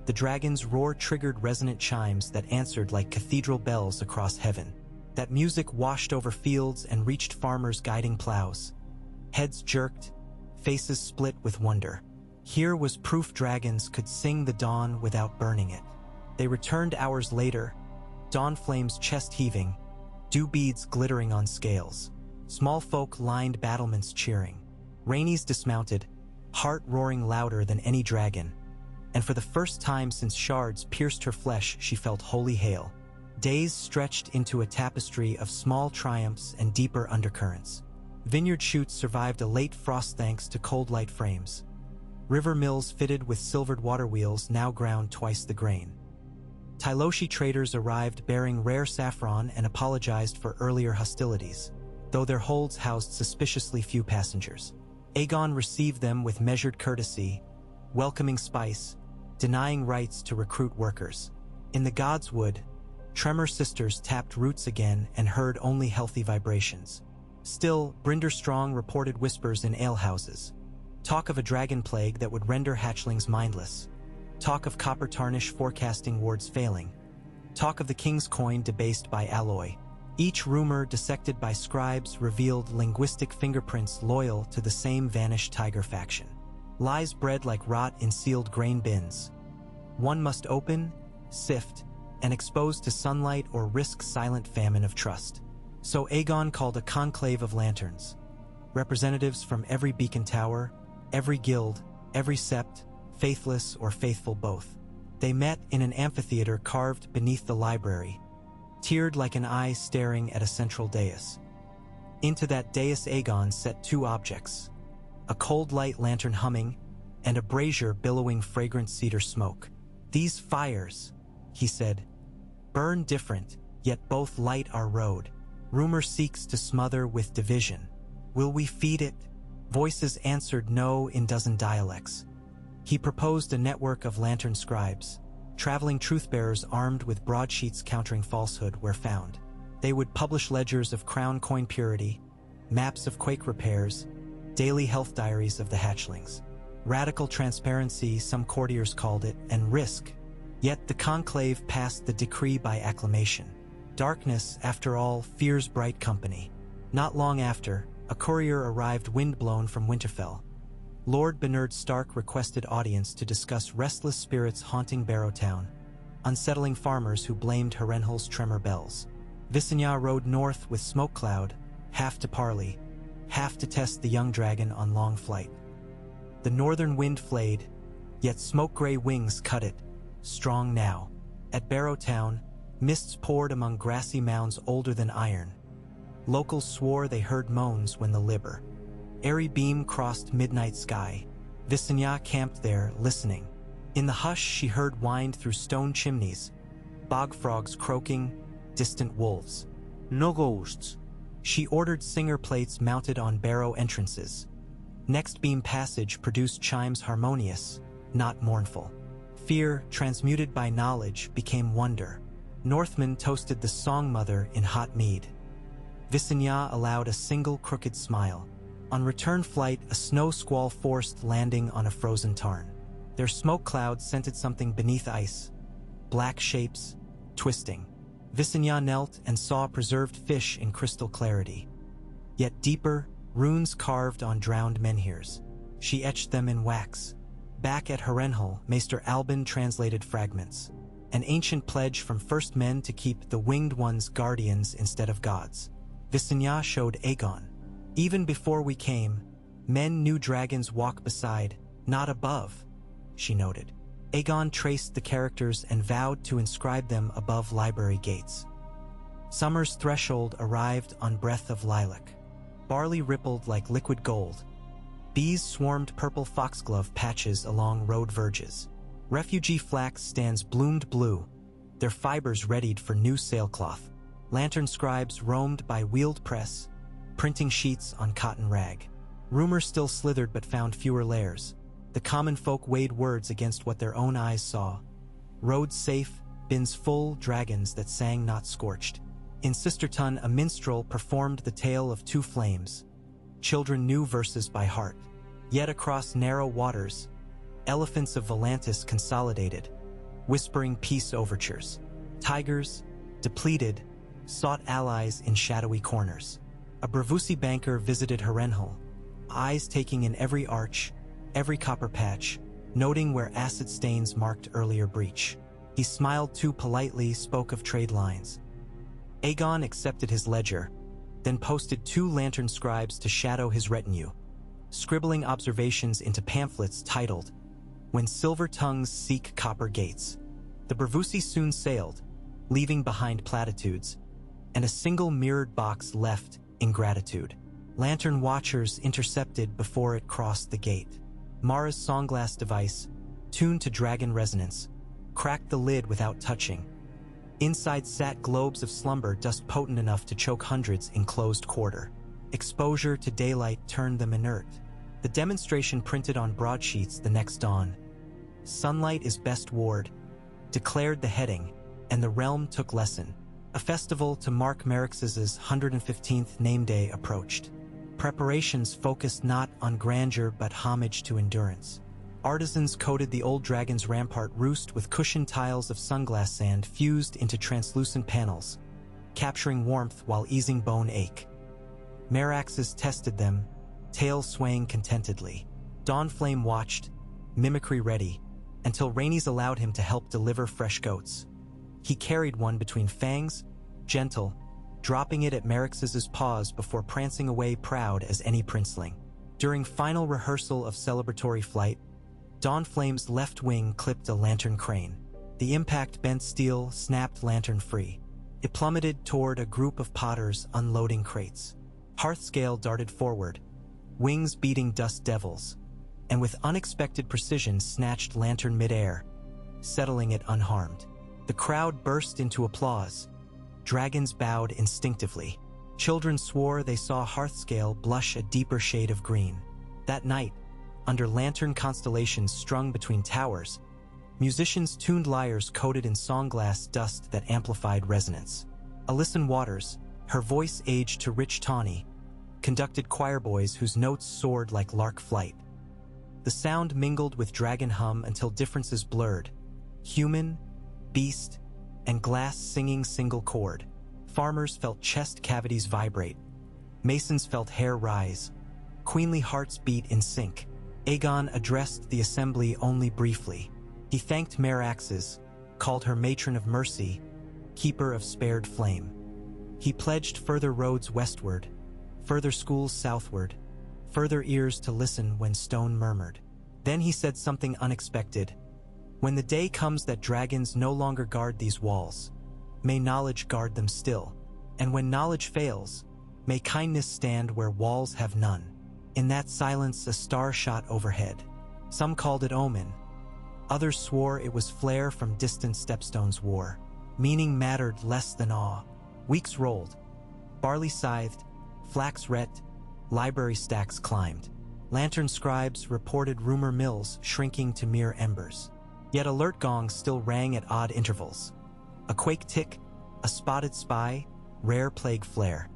[SPEAKER 1] The dragon's roar triggered resonant chimes that answered like cathedral bells across heaven. That music washed over fields and reached farmers guiding plows. Heads jerked, faces split with wonder. Here was proof dragons could sing the dawn without burning it. They returned hours later, Dawn Flame's chest heaving, dew beads glittering on scales. Small folk lined battlements cheering. Rhaenys dismounted, heart roaring louder than any dragon. And for the first time since shards pierced her flesh, she felt wholly hale. Days stretched into a tapestry of small triumphs and deeper undercurrents. Vineyard chutes survived a late frost thanks to cold light frames. River mills fitted with silvered water wheels now ground twice the grain. Tyloshi traders arrived bearing rare saffron and apologized for earlier hostilities, though their holds housed suspiciously few passengers. Aegon received them with measured courtesy, welcoming spice, denying rights to recruit workers. In the God's Wood, Tremor sisters tapped roots again and heard only healthy vibrations. Still, Brinder Strong reported whispers in alehouses. Talk of a dragon plague that would render hatchlings mindless. Talk of copper tarnish forecasting wards failing. Talk of the king's coin debased by alloy. Each rumor dissected by scribes revealed linguistic fingerprints loyal to the same vanished tiger faction. Lies bred like rot in sealed grain bins. One must open, sift, and expose to sunlight or risk silent famine of trust. So Aegon called a conclave of lanterns. Representatives from every beacon tower, every guild, every sept, faithless or faithful both. They met in an amphitheater carved beneath the library, tiered like an eye staring at a central dais. Into that dais Aegon set two objects, a cold light lantern humming, and a brazier billowing fragrant cedar smoke. These fires, he said, burn different, yet both light our road. Rumor seeks to smother with division. Will we feed it? Voices answered no in dozen dialects. He proposed a network of lantern scribes, traveling truth-bearers armed with broadsheets countering falsehood where found. They would publish ledgers of crown coin purity, maps of quake repairs, daily health diaries of the hatchlings. Radical transparency, some courtiers called it, and risk. Yet the conclave passed the decree by acclamation. Darkness, after all, fears bright company. Not long after, a courier arrived windblown from Winterfell. Lord Bernard Stark requested audience to discuss restless spirits haunting Barrowtown, unsettling farmers who blamed Harrenhal's tremor bells. Visenya rode north with smoke cloud, half to parley, half to test the young dragon on long flight. The northern wind flayed, yet smoke-gray wings cut it, strong now. At Barrowtown, mists poured among grassy mounds older than iron. Locals swore they heard moans when the Liber. Airy beam crossed midnight sky. Visenya camped there, listening. In the hush she heard wind through stone chimneys, bog frogs croaking, distant wolves.
[SPEAKER 2] No ghosts.
[SPEAKER 1] She ordered singer plates mounted on barrow entrances. Next beam passage produced chimes harmonious, not mournful. Fear, transmuted by knowledge, became wonder. Northmen toasted the song mother in hot mead. Visenya allowed a single crooked smile. On return flight, a snow squall forced landing on a frozen tarn. Their smoke cloud scented something beneath ice. Black shapes, twisting. Visenya knelt and saw preserved fish in crystal clarity. Yet deeper, runes carved on drowned menhirs. She etched them in wax. Back at Harrenhal, Maester Albin translated fragments. An ancient pledge from first men to keep the winged ones guardians instead of gods. Visenya showed Aegon. Even before we came, men knew dragons walk beside, not above, she noted. Aegon traced the characters and vowed to inscribe them above library gates. Summer's threshold arrived on breath of lilac. Barley rippled like liquid gold. Bees swarmed purple foxglove patches along road verges. Refugee flax stands bloomed blue, their fibers readied for new sailcloth. Lantern scribes roamed by wheeled press, printing sheets on cotton rag. Rumor still slithered but found fewer layers. The common folk weighed words against what their own eyes saw. Roads safe, bins full, dragons that sang not scorched. In Sisterton, a minstrel performed the tale of two flames. Children knew verses by heart. Yet across narrow waters, elephants of Volantis consolidated, whispering peace overtures. Tigers, depleted, sought allies in shadowy corners. A Bravusi banker visited Harrenhal, eyes taking in every arch, every copper patch, noting where acid stains marked earlier breach. He smiled too politely, spoke of trade lines. Aegon accepted his ledger, then posted 2 lantern scribes to shadow his retinue, scribbling observations into pamphlets titled, "When Silver Tongues Seek Copper Gates." The Bravusi soon sailed, leaving behind platitudes, and a single mirrored box left in gratitude. Lantern watchers intercepted before it crossed the gate. Mara's songglass device, tuned to dragon resonance, cracked the lid without touching. Inside sat globes of slumber dust potent enough to choke hundreds in closed quarter. Exposure to daylight turned them inert. The demonstration printed on broadsheets the next dawn. "Sunlight is best ward," declared the heading, and the realm took lesson. A festival to mark Merix's 115th name day approached. Preparations focused not on grandeur but homage to endurance. Artisans coated the old dragon's rampart roost with cushioned tiles of sunglass sand fused into translucent panels, capturing warmth while easing bone ache. Meraxes tested them, tail swaying contentedly. Dawnflame watched, mimicry ready, until Rhaenys allowed him to help deliver fresh goats. He carried one between fangs, gentle, dropping it at Merix's paws before prancing away proud as any princeling. During final rehearsal of celebratory flight, Dawnflame's left wing clipped a lantern crane. The impact bent steel, snapped lantern free. It plummeted toward a group of potters unloading crates. Hearthscale darted forward, wings beating dust devils, and with unexpected precision snatched lantern midair, settling it unharmed. The crowd burst into applause. Dragons bowed instinctively. Children swore they saw Hearthscale blush a deeper shade of green. That night, under lantern constellations strung between towers, musicians tuned lyres coated in songglass dust that amplified resonance. Alyson Waters, her voice aged to rich tawny, conducted choirboys whose notes soared like lark flight. The sound mingled with dragon hum until differences blurred. Human, beast, and glass singing single chord. Farmers felt chest cavities vibrate. Masons felt hair rise. Queenly hearts beat in sync. Aegon addressed the assembly only briefly. He thanked Meraxes, called her matron of mercy, keeper of spared flame. He pledged further roads westward, further schools southward, further ears to listen when stone murmured. Then he said something unexpected. "When the day comes that dragons no longer guard these walls, may knowledge guard them still. And when knowledge fails, may kindness stand where walls have none." In that silence, a star shot overhead. Some called it omen. Others swore it was flare from distant stepstones war. Meaning mattered less than awe. Weeks rolled. Barley scythed, flax rett, library stacks climbed. Lantern scribes reported rumor mills shrinking to mere embers. Yet alert gongs still rang at odd intervals. A quake tick, a spotted spy, rare plague flare.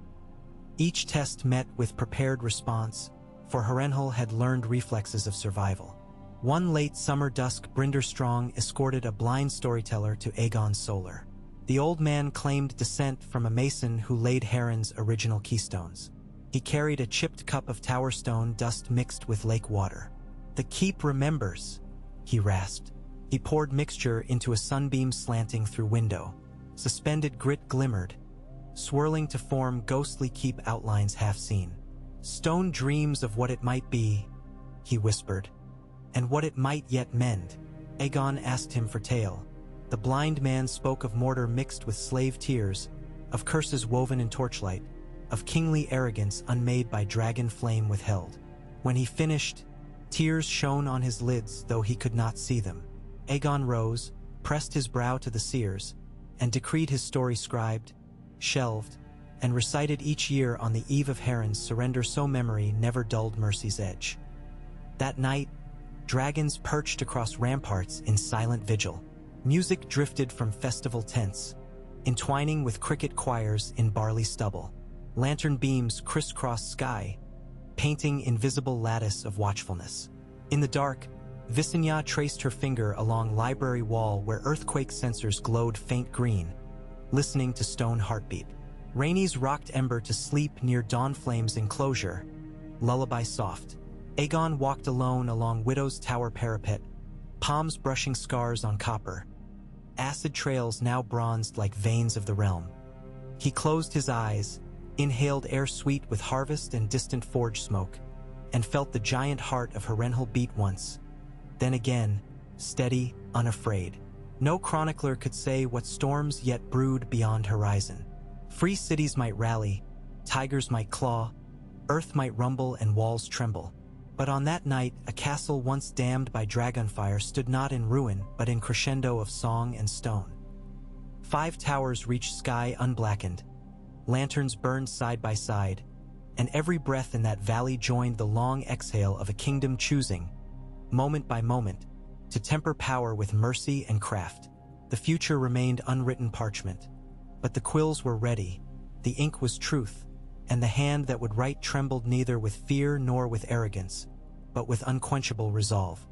[SPEAKER 1] Each test met with prepared response, for Harrenhal had learned reflexes of survival. One late summer dusk, Brinderstrong escorted a blind storyteller to Aegon Solar. The old man claimed descent from a mason who laid Harren's original keystones. He carried a chipped cup of tower stone dust mixed with lake water. "The keep remembers," he rasped. He poured mixture into a sunbeam slanting through window. Suspended grit glimmered, swirling to form ghostly keep outlines half seen. "Stone dreams of what it might be," he whispered, "and what it might yet mend." Aegon asked him for tale. The blind man spoke of mortar mixed with slave tears, of curses woven in torchlight, of kingly arrogance unmade by dragon flame withheld. When he finished, tears shone on his lids though he could not see them. Aegon rose, pressed his brow to the seers, and decreed his story scribed, shelved, and recited each year on the eve of Harren's surrender, so memory never dulled mercy's edge. That night, dragons perched across ramparts in silent vigil. Music drifted from festival tents, entwining with cricket choirs in barley stubble. Lantern beams crisscrossed sky, painting invisible lattice of watchfulness. In the dark, Visenya traced her finger along library wall where earthquake sensors glowed faint green, listening to stone heartbeat. Rhaenys rocked Ember to sleep near Dawnflame's enclosure, lullaby soft. Aegon walked alone along Widow's Tower parapet, palms brushing scars on copper, acid trails now bronzed like veins of the realm. He closed his eyes, inhaled air sweet with harvest and distant forge smoke, and felt the giant heart of Harrenhal beat once, then again, steady, unafraid. No chronicler could say what storms yet brewed beyond horizon. Free cities might rally, tigers might claw, earth might rumble and walls tremble. But on that night, a castle once damned by dragonfire stood not in ruin, but in crescendo of song and stone. 5 towers reached sky unblackened, lanterns burned side by side, and every breath in that valley joined the long exhale of a kingdom choosing, moment by moment, to temper power with mercy and craft. The future remained unwritten parchment, but the quills were ready, the ink was truth, and the hand that would write trembled neither with fear nor with arrogance, but with unquenchable resolve.